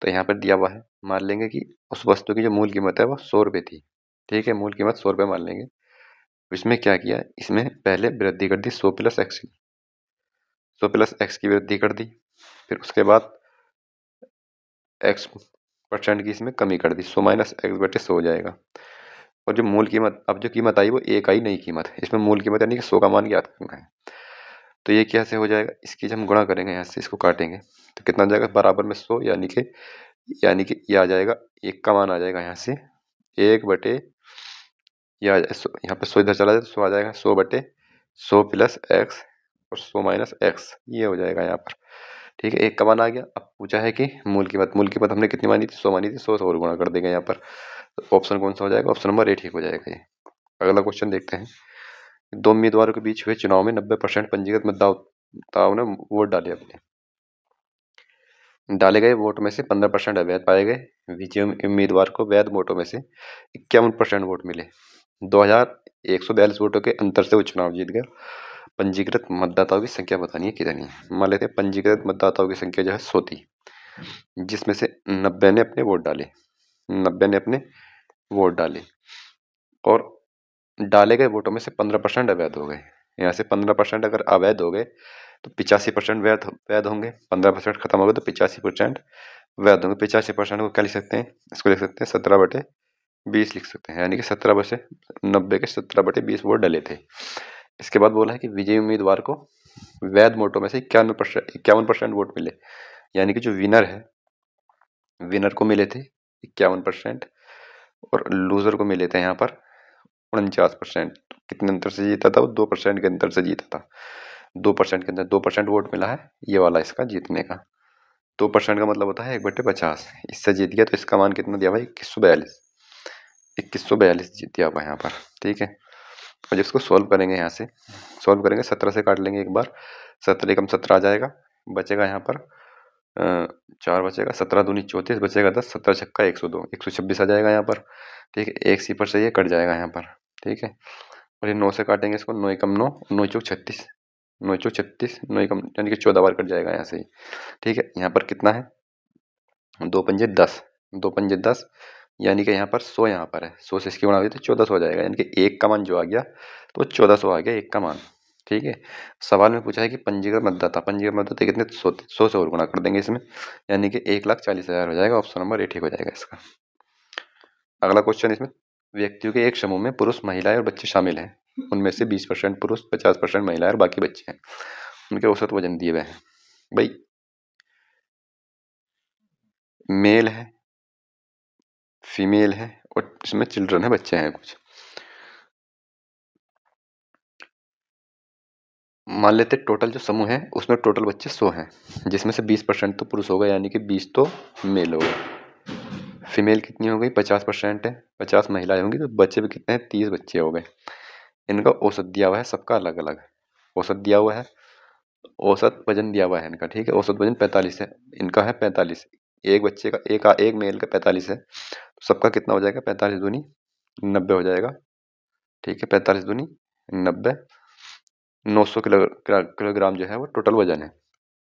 तो यहाँ पर दिया हुआ है, मान लेंगे कि उस वस्तु की जो मूल कीमत है वो 100 रुपये थी। ठीक है, मूल कीमत 100 रुपये मान लेंगे। इसमें क्या किया, इसमें पहले वृद्धि कर दी 100 प्लस एक्स की, 100 प्लस एक्स की वृद्धि कर दी, फिर उसके बाद X% की इसमें कमी कर दी, 100 माइनस एक्स बटे 100 हो जाएगा। और जो मूल कीमत, अब जो कीमत आई वो एक आई नई कीमत है, इसमें मूल कीमत यानी कि 100 का मान ज्ञात करना है। तो ये कैसे हो जाएगा, इसकी जब हम गुणा करेंगे यहाँ से, इसको काटेंगे तो कितना हो जाएगा बराबर में 100, यानी कि ये आ जाएगा, एक का मान आ जाएगा यहाँ से 1 बटे, यहाँ पे 100 इधर चला जाए तो 100 आ जाएगा, 100 बटे 100 प्लस एक्स और 100 माइनस एक्स, ये हो जाएगा यहाँ पर। ठीक है, एक का मान आ गया। अब पूछा है कि मूल कीमत हमने कितनी मानी थी, 100 मानी थी, 100 से और गुणा कर देंगे यहाँ पर। तो ऑप्शन कौन सा हो जाएगा, ऑप्शन नंबर ए ठीक हो जाएगा ये। अगला क्वेश्चन देखते हैं, 2 उम्मीदवारों के बीच हुए चुनाव में 90% पंजीकृत ताऊ ने वोट डाले अपने। डाले गए वोट में से 15% अवैध पाए गए। विजयी उम्मीदवार को वैध वोटों में से 51% वोट मिले। 2142 वोटों के अंतर से वो चुनाव जीत गया। पंजीकृत मतदाताओं की संख्या बतानी है कितनी है। मान लेते हैं पंजीकृत मतदाताओं की संख्या जो है 100 थी, जिसमें से 90 ने अपने वोट डाले। 90 ने अपने वोट डाले और डाले गए वोटों में से 15% अवैध हो गए। यहाँ से 15% अगर अवैध हो गए तो 85% वैध वैध होंगे। 15% खत्म हो गए तो 85% वैध होंगे। 85% को क्या लिख सकते हैं, इसको लिख सकते हैं 17/20 लिख सकते हैं, यानी कि 17/90 के 17/20 वोट डले थे। इसके बाद बोला है कि विजयी उम्मीदवार को वैध वोटों में से 51% वोट मिले, यानी कि जो विनर है, विनर को मिले थे 51% और लूजर को मिले थे यहाँ पर 49%। कितने अंतर से जीता था वो? 2% के अंतर से जीता था। 2% के अंदर 2% वोट मिला है, ये वाला इसका जीतने का। 2% का मतलब होता है 1/50। इससे जीत गया तो इसका मान कितना दिया भाई? 2142। 2142 जीत दिया हुआ यहाँ पर, ठीक है। और जब इसको सॉल्व करेंगे, यहाँ से सॉल्व करेंगे 17 से काट लेंगे एक बार, 17 एकम 17 आ जाएगा। बचेगा यहाँ पर 4 बचेगा, 17 दूनी 34 बचेगा 10, 17 छक्का 102, 126 आ जाएगा यहाँ पर, ठीक है। एक सिफर से ये कट जाएगा यहाँ पर, ठीक है। और ये 9 से काटेंगे इसको, 9 एकम 9, 9 चौक 36, 9 चौक 36, 9 एकम यानी कि 14 बार कट जाएगा यहाँ से ही, ठीक है। यहाँ पर कितना है? 2 पंजे 10, 2 पंजे 10, यानी कि यहाँ पर 100 यहाँ पर है, 100 से इसकी गुणा हुई तो 1400 हो जाएगा, यानी कि एक का मान जो आ गया तो 1400 आ गया एक का मान, ठीक है। सवाल में पूछा है कि पंजीकृत मतदाता कितने? 100 से और गुणा कर देंगे इसमें, यानी कि 1,40,000 हो जाएगा। ऑप्शन नंबर ए ठीक हो जाएगा इसका। अगला क्वेश्चन, इसमें व्यक्तियों के एक समूह में पुरुष, महिलाएं और बच्चे शामिल हैं। उनमें से 20% पुरुष, 50% महिलाएं और बाकी बच्चे हैं। उनके औसत वजन दिए हुए हैं। भाई मेल है, फीमेल है और इसमें चिल्ड्रन है, बच्चे हैं कुछ। मान लेते टोटल जो समूह है उसमें टोटल बच्चे 100 हैं, जिसमें से 20% तो पुरुष हो गए, यानी कि 20 तो मेल हो गए। फीमेल कितनी हो गई? 50% है, 50 महिलाएं होंगी, तो बच्चे भी कितने हैं? 30 बच्चे हो गए। इनका औसत दिया हुआ है, सबका अलग अलग औसत दिया हुआ है। औसत वजन दिया हुआ है इनका, ठीक है। औसत वजन 45 है, इनका है 45। एक बच्चे का, एक मेल का 45 है, तो सबका कितना हो जाएगा? 45 दूनी 90 हो जाएगा, ठीक है। 45 दूनी 90, 900 किलोग्राम जो है वो टोटल वजन है।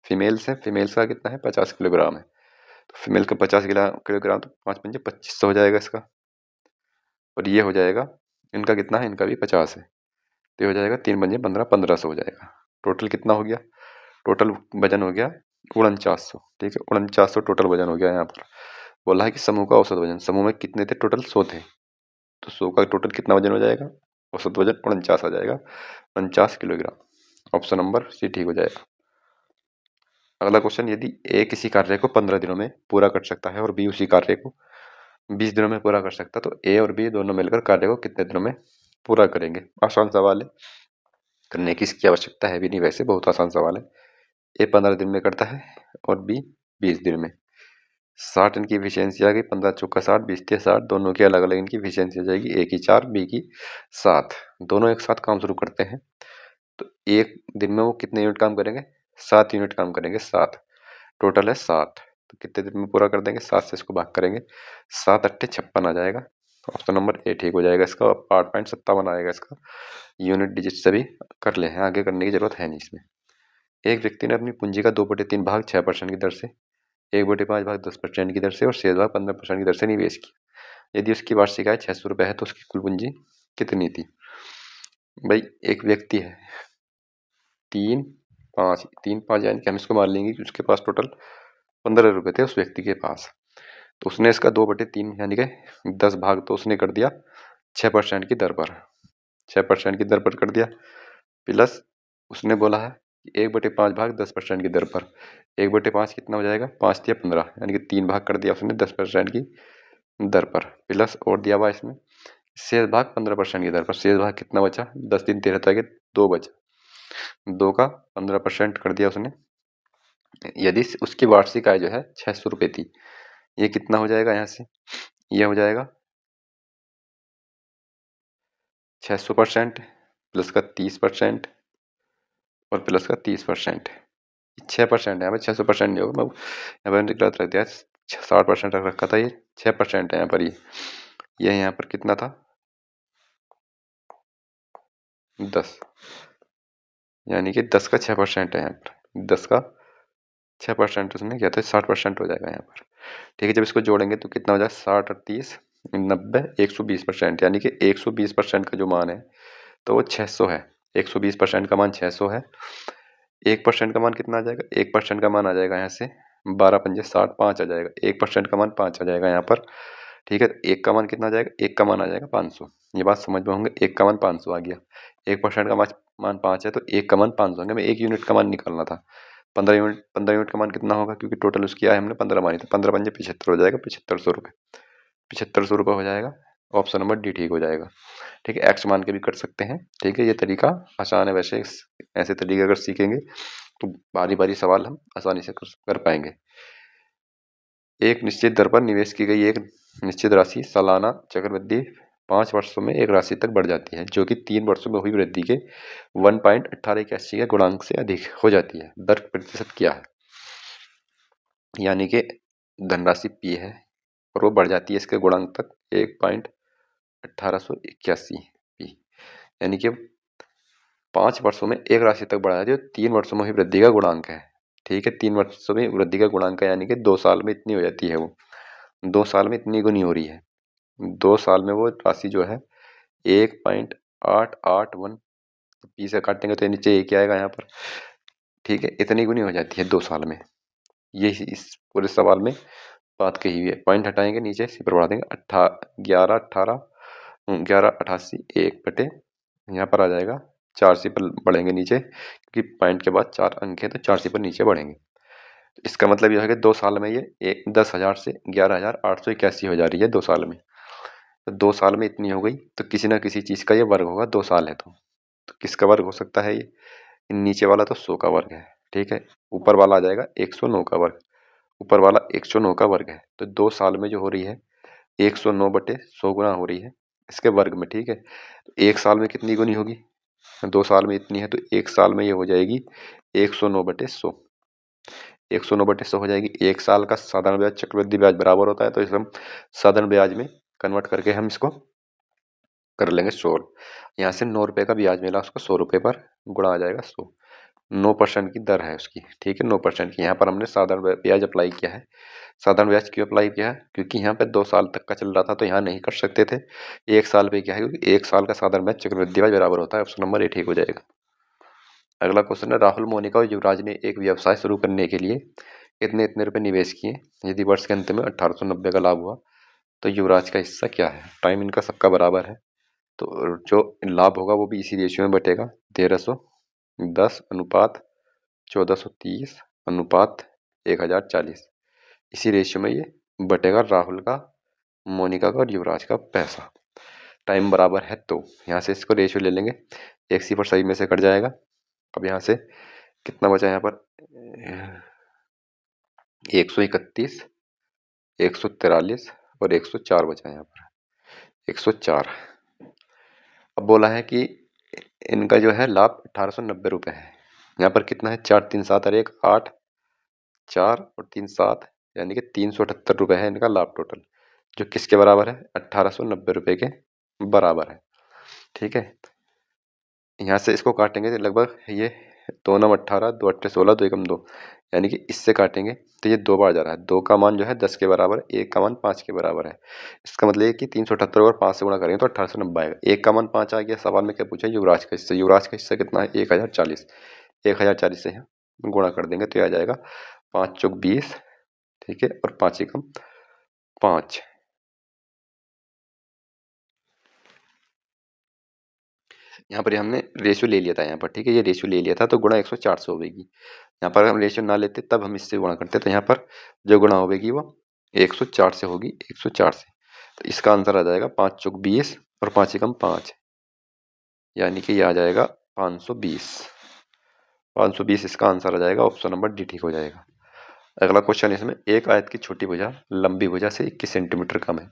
फीमेल्स का कितना है? 50 किलोग्राम है, तो फीमेल का 50 किलोग्राम, तो 5 पंजे 2500 हो जाएगा इसका। और ये हो जाएगा, इनका कितना है? इनका भी 50 है, तो ये हो जाएगा 3 पंजे 15, 1500 हो जाएगा। टोटल कितना हो गया? टोटल वजन हो गया 4900, ठीक है। 4900 टोटल वजन हो गया। यहाँ पर बोला है कि समूह का औसत वजन, समूह में कितने थे? टोटल 100 थे, तो 100 का टोटल कितना वजन हो जाएगा? औसत वजन 49 आ जाएगा, 49 किलोग्राम। ऑप्शन नंबर सी ठीक हो जाएगा। अगला क्वेश्चन, यदि ए किसी कार्य को 15 दिनों में पूरा कर सकता है और बी उसी कार्य को 20 दिनों में पूरा कर सकता है, तो ए और बी दोनों मिलकर कार्य को कितने दिनों में पूरा करेंगे? आसान सवाल है, करने की इसकी आवश्यकता है भी नहीं, वैसे बहुत आसान सवाल है। ए 15 दिन में करता है और बी 20 दिन में। 60 इनकी एफिशिएंसी आ गई, 15 चौका 60, 20 तिया 60, दोनों की अलग अलग इनकी एफिशिएंसी आ जाएगी। ए की 4, बी की 7, दोनों एक साथ काम शुरू करते हैं, तो एक दिन में वो कितने यूनिट काम करेंगे? 7 यूनिट काम करेंगे, 7 टोटल है 7, तो कितने दिन में पूरा कर देंगे? 7 से इसको भाग करेंगे, 7 अट्ठे 56 आ जाएगा। ऑप्शन नंबर ए ठीक हो जाएगा इसका। 8.57 आएगा इसका। यूनिट डिजिट से भी कर ले, आगे करने की जरूरत है नहीं इसमें। एक व्यक्ति ने अपनी पूंजी का 2/3 भाग 6% की दर से, 1/5 भाग 10% की दर से और शेष भाग 15% की दर से निवेश किया। यदि उसकी वार्षिक आय 600 रुपये है तो उसकी कुल पूंजी कितनी थी? भाई एक व्यक्ति है, 3 5 यानी कि हम इसको मान लेंगे कि उसके पास टोटल 15 रुपये थे उस व्यक्ति के पास, तो उसने इसका 2/3 यानी कि 10 भाग तो उसने कर दिया 6% की दर पर, 6% की दर पर कर दिया, प्लस उसने बोला है 1/5 भाग 10% की दर पर। 1/5 कितना हो जाएगा? 5 तिया 15, यानी कि 3 भाग कर दिया उसने 10% की दर पर, प्लस और दिया हुआ इसमें शेष भाग 15% की दर पर। शेष भाग कितना बचा? 10 दिन 13 था कि 2 बचा, 2 का 15% कर दिया उसने। यदि उसकी वार्षिक आय जो है 600 रुपये थी, ये कितना हो जाएगा? यहाँ से ये हो जाएगा 600% प्लस का 30%, और प्लस का 30%। 6% है यहाँ पर, 600% नहीं होगा, मैं यहाँ पर गलत रख दिया, 60% रख रखा था, ये 6% है यहाँ पर। ये यहाँ पर कितना था, 10, यानी कि 10 का 6% है यहाँ पर, 10 का 6% उसने किया था, 60% हो जाएगा यहाँ पर। ठीक है, जब इसको जोड़ेंगे तो कितना हो जाएगा, 60 और 30 90, 120%, यानी कि 120% का जो मान है तो वो 600 है। 120% का मान 600 है। 1% का मान कितना आ जाएगा, 1% का मान आ जाएगा यहाँ से 12 पंजे 60, 5 आ जाएगा। 1% का मान 5 आ जाएगा यहाँ पर। ठीक है, एक का मान कितना आ जाएगा, एक का मान आ जाएगा 500। ये बात समझ में होंगे, एक का मान 500 आ गया। 1% का मान 5 है तो एक का मान 500 होंगे। हमें 1 यूनिट का मान निकालना था। 15 यूनिट का मान कितना होगा, क्योंकि टोटल उसकी आय हमने 15 मानी थी। 15 पंजे 75 हो जाएगा, 7500 रुपये, 7500 रुपये हो जाएगा। ऑप्शन नंबर डी ठीक हो जाएगा। ठीक है, एक्स मान के भी कर सकते हैं। ठीक है, ये तरीका आसान है वैसे, ऐसे तरीके अगर सीखेंगे तो बारी बारी सवाल हम आसानी से कर पाएंगे। एक निश्चित दर पर निवेश की गई एक निश्चित राशि सालाना चक्रवृद्धि 5 वर्षों में एक राशि तक बढ़ जाती है, जो कि 3 वर्षों में हुई वृद्धि के 1.1881 के गुणांक से अधिक हो जाती है। दर प्रतिशत क्या है, यानी कि धनराशि पी है और वो बढ़ जाती है इसके गुणांक तक 1.1881 पी, यानी कि 5 वर्षों में एक राशि तक बढ़ा जाती है, 3 वर्षों में हुई वृद्धि का गुणांक है। ठीक है, 3 वर्षों में वृद्धि का गुणांक है, यानी कि 2 साल में इतनी हो जाती है। वो 2 साल में इतनी गुनी हो रही है। 2 साल में वो राशि जो है 1.881 पी से काटेंगे तो नीचे एक ही आएगा यहाँ पर। ठीक है, इतनी गुनी हो जाती है 2 साल में। ये इस पूरे सवाल में बात कही हुई है। पॉइंट हटाएंगे, नीचे सिफर बढ़ा देंगे, 1188 1 बटे यहाँ पर आ जाएगा 4 सिफर बढ़ेंगे नीचे, क्योंकि पॉइंट के बाद 4 अंक है तो 4 सिफर नीचे बढ़ेंगे। तो इसका मतलब यह है कि 2 साल में ये 10,000 से 11,881 हो जा रही है 2 साल में। तो 2 साल में इतनी हो गई तो किसी ना किसी चीज़ का ये वर्ग होगा, 2 साल है तो किसका वर्ग हो सकता है ये, नीचे वाला तो 100 का वर्ग है। ठीक है, ऊपर वाला आ जाएगा 109 का वर्ग। ऊपर वाला 109 का वर्ग है, तो 2 साल में जो हो रही है 109 बटे 100 गुना हो रही है इसके वर्ग में। ठीक है, तो 1 साल में कितनी गुनी होगी, 2 साल में इतनी है तो 1 साल में ये हो जाएगी 109 बटे 100। 109 बटे 100 हो जाएगी। 1 साल का साधारण ब्याज चक्रवृद्धि ब्याज बराबर होता है, तो इसे हम साधारण ब्याज में कन्वर्ट करके हम इसको कर लेंगे 100। यहाँ से 9 रुपये का ब्याज मिला, उसको 100 रुपये पर गुणा आ जाएगा 100। 9% की दर है उसकी। ठीक है, 9% की। यहाँ पर हमने साधारण ब्याज अप्लाई किया है। साधारण ब्याज क्यों अप्लाई किया है, क्योंकि यहाँ पे 2 साल तक का चल रहा था तो यहाँ नहीं कर सकते थे। 1 साल पे क्या है, क्योंकि 1 साल का साधारण ब्याज चक्रवृद्धि ब्याज बराबर होता है। ऑप्शन नंबर ए ठीक हो जाएगा। अगला क्वेश्चन है, राहुल, मोनिका और युवराज ने एक व्यवसाय शुरू करने के लिए इतने इतने रुपए निवेश किए। यदि वर्ष के अंत में 1890 का लाभ हुआ तो युवराज का हिस्सा क्या है। टाइम इनका सबका बराबर है, तो जो लाभ होगा वो भी इसी रेशियो में बटेगा। 1310 अनुपात 1430 अनुपात 1040, इसी रेशियो में ये बटेगा राहुल का, मोनिका का और युवराज का पैसा। टाइम बराबर है तो यहाँ से इसको रेशियो ले लेंगे, एक सिफर सही में से कट जाएगा। अब यहाँ से कितना बचा, यहाँ पर 131, 143 और 104 बचा। यहाँ पर 104। अब बोला है कि इनका जो है लाभ 1890 रुपये है। यहाँ पर कितना है, 4 3 7 और 1 8, 4 और 3 7, यानी कि 378 रुपये है इनका लाभ टोटल, जो किसके बराबर है, 1890 रुपये के बराबर है। ठीक है, यहाँ से इसको काटेंगे तो लगभग ये 2 9 18, 2 8 16, 2 1 2, यानी कि इससे काटेंगे तो ये 2 बार जा रहा है। 2 का मान जो है 10 के बराबर है, 1 का मान 5 के बराबर है। इसका मतलब ये कि 378 और 5 से गुणा करेंगे तो 1890 आएगा। 1 का मान 5 आ गया। सवाल में क्या पूछा, युवराज का हिस्सा। युवराज का हिस्सा कितना है, 1040। 1040 से गुणा कर देंगे तो आ जाएगा 5 चौक 20। ठीक है, और 5 एकम 5। यहाँ पर हमने रेशियो ले लिया था यहाँ पर। ठीक है, ये रेशियो ले लिया था तो गुणा 104 से होगी। यहाँ पर हम रेशियो ना लेते तब हम इससे गुणा करते, तो यहाँ पर जो गुणा होगी वो 104 से होगी, 104 से। तो इसका आंसर आ जाएगा 5 चौक 20 और 5 एकम 5, यानी कि ये आ जाएगा 520। 520 इसका आंसर आ जाएगा। ऑप्शन नंबर डी ठीक हो जाएगा। अगला क्वेश्चन, इसमें एक आयत की छोटी भुजा लंबी भुजा से 21 सेंटीमीटर कम है।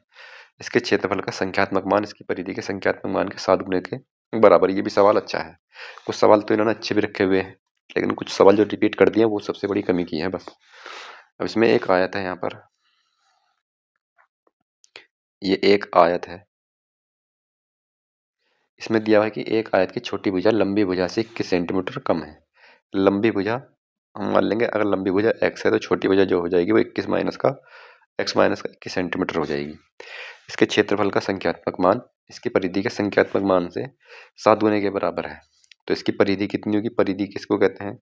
इसके क्षेत्रफल का संख्यात्मक मान इसकी परिधि के संख्यात्मक मान के 7 गुने के बराबर। ये भी सवाल अच्छा है। कुछ सवाल तो इन्होंने अच्छे भी रखे हुए हैं। लेकिन कुछ सवाल जो रिपीट कर दिए वो सबसे बड़ी कमी की है बस। अब इसमें एक आयत है, यहाँ पर ये एक आयत है, इसमें दिया हुआ है कि एक आयत की छोटी भुजा लंबी भुजा से 21 सेंटीमीटर कम है। लंबी भुजा हम मान लेंगे, अगर लंबी भुजा x है तो छोटी भुजा जो हो जाएगी वो 21 माइनस का x माइनस का 21 सेंटीमीटर हो जाएगी। इसके क्षेत्रफल का संख्यात्मक मान इसकी परिधि के संख्यात्मक मान से 7 गुने के बराबर है। तो इसकी परिधि कितनी होगी? परिधि किसको कहते हैं?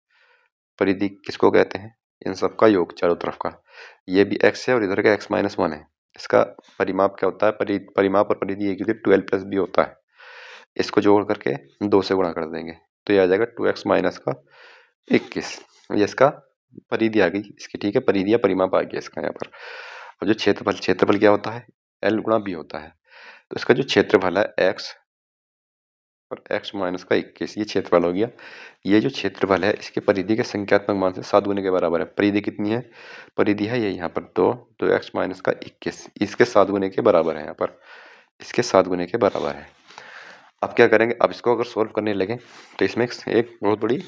परिधि किसको कहते हैं? इन सब का योग चारों तरफ का। ये भी x है और इधर का x माइनस 1 है। इसका परिमाप क्या होता है? परिमाप और परिधि एक 12 प्लस b होता है। इसको जोड़ करके 2 से गुणा कर देंगे तो ये आ जाएगा 2x माइनस का 21। ये इसका परिधि आ गई इसकी, ठीक है, परिधि या परिमाप आ गया इसका यहाँ पर। और जो क्षेत्रफल क्या होता है? L गुणा b होता है। तो इसका जो क्षेत्रफल है x और x माइनस का 21, ये क्षेत्रफल हो गया। ये जो क्षेत्रफल है इसके परिधि के संख्यात्मक मान से 7 गुने के बराबर है। परिधि कितनी है? परिधि है ये यहाँ पर 2, तो x माइनस का 21 इसके 7 गुने के बराबर है, यहाँ पर इसके 7 गुने के बराबर है। अब क्या करेंगे? अब इसको अगर सोल्व करने लगे तो इसमें एक बहुत बड़ी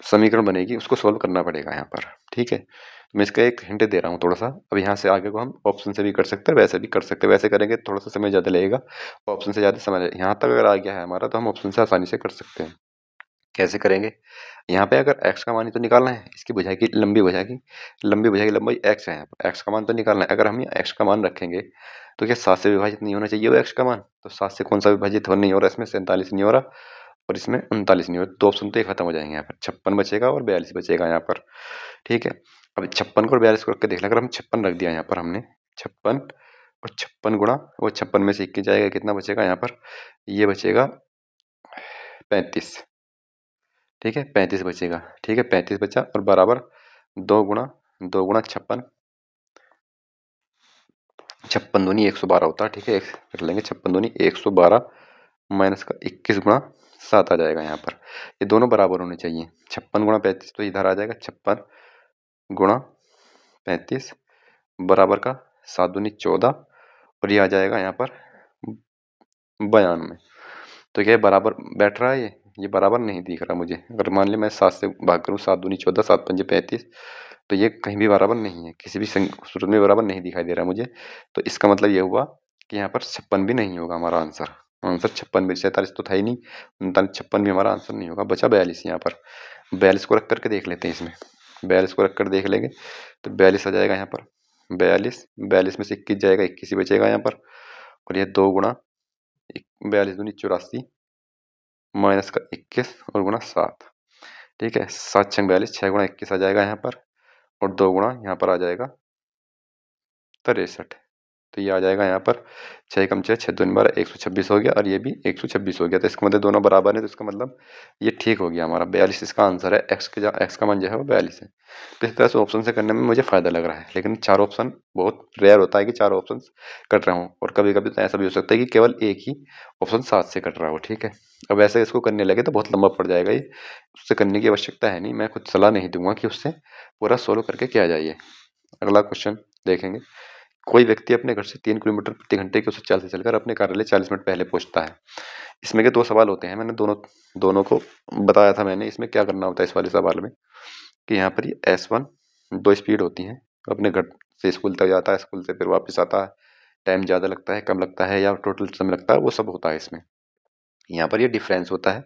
समीकरण बनेगी, उसको सोल्व करना पड़ेगा यहाँ पर, ठीक है। मैं इसका एक हिंट दे रहा हूँ थोड़ा सा। अब यहाँ से आगे को हम ऑप्शन से भी कर सकते हैं, वैसे भी कर सकते हैं। वैसे करेंगे थोड़ा सा समय ज़्यादा लगेगा, ऑप्शन से ज़्यादा समय लगेगा। यहाँ तक अगर आ गया है हमारा तो हम ऑप्शन से आसानी से कर सकते हैं। कैसे करेंगे? यहाँ पे अगर x का मान ही तो निकालना है, इसकी भुजा की लंबी भुजा की लंबाई x है, यहाँ पर x का मान तो निकालना है। अगर हम यहाँ x का मान रखेंगे तो क्या 7 से विभाजित नहीं होना चाहिए वो x का मान? तो 7 से कौन सा विभाजित हो नहीं हो रहा, इसमें 47 नहीं हो रहा और इसमें 39 नहीं हो रहा। 2 ऑप्शन तो ये खत्म हो जाएंगे, यहाँ पर 56 बचेगा और 42 बचेगा यहाँ पर, ठीक है। अब 56 को और 42 को रख के देख लें। अगर हम 56 रख दिया यहाँ पर हमने, 56 और 56 गुणा वो 56 में से 21 जाएगा, कितना बचेगा यहाँ पर? ये बचेगा 35, ठीक है, 35 बचेगा, ठीक है, 35 बचा और बराबर 2 गुणा 56, 56 दूनी 112 होता है, ठीक है, कर लेंगे 56 दूनी 112 माइनस का 21 गुणा 7 आ जाएगा यहाँ पर। ये दोनों बराबर होने चाहिए। 56 गुणा 35 तो इधर आ जाएगा 56 गुणा 35 बराबर का 7 दूनी 14 और ये आ जाएगा यहाँ पर 92। तो क्या बराबर बैठ रहा है? ये बराबर नहीं दिख रहा मुझे। अगर मान लिया मैं 7 से भाग करूँ, 7 दूनी 14 7 पंजे 35, तो ये कहीं भी बराबर नहीं है, किसी भी सूरत में बराबर नहीं दिखाई दे रहा मुझे। तो इसका मतलब ये हुआ कि यहाँ पर 56 भी नहीं होगा हमारा आंसर। 56 भी, 47 तो था ही नहीं, 56 भी हमारा आंसर नहीं होगा। बचा 42 यहाँ पर। 42 को रख करके देख लेते हैं इसमें। 42 को रख कर देख लेंगे तो 42 आ जाएगा यहाँ पर। 42 में से 21 जाएगा, 21 ही बचेगा यहाँ पर। और ये 2 गुणा 42 दूनी 84 माइनस का 21 और गुणा 7, ठीक है, 7 छंग 42, 6 गुणा 21 आ जाएगा यहाँ पर और 2 गुणा यहाँ पर आ जाएगा 63। तो ये आ जाएगा यहाँ पर 6 कम 6 6 दूनी 12 126 हो गया और ये भी 126 हो गया। तो इसका मतलब दोनों बराबर है, तो इसका मतलब ये ठीक हो गया हमारा। 42 इसका आंसर है। एक्स का मान जो है वो 42 है। तो इस तरह से ऑप्शन से करने में मुझे फ़ायदा लग रहा है, लेकिन 4 ऑप्शन बहुत रेयर होता है कि 4 ऑप्शन कट रहा हूँ, और कभी कभी तो ऐसा भी हो सकता है कि केवल एक ही ऑप्शन 7 से कट रहा हो, ठीक है। अब वैसे इसको करने लगे तो बहुत लंबा पड़ जाएगा ये, उससे करने की आवश्यकता है नहीं। मैं खुद सलाह नहीं दूंगा कि उससे पूरा सोल्व करके किया जाइए। अगला क्वेश्चन देखेंगे। कोई व्यक्ति अपने घर से 3 किलोमीटर प्रति घंटे की उस चाल से चलकर अपने कार्यालय 40 मिनट पहले पहुंचता है। इसमें के 2 सवाल होते हैं, मैंने दोनों को बताया था मैंने। इसमें क्या करना होता है इस वाले सवाल में कि यहाँ पर ये S1 2 स्पीड होती हैं। अपने घर से स्कूल तक जाता है, स्कूल से फिर वापस आता है, टाइम ज़्यादा लगता है कम लगता है या टोटल समय लगता है, वो सब होता है इसमें। यहाँ पर ये डिफरेंस होता है,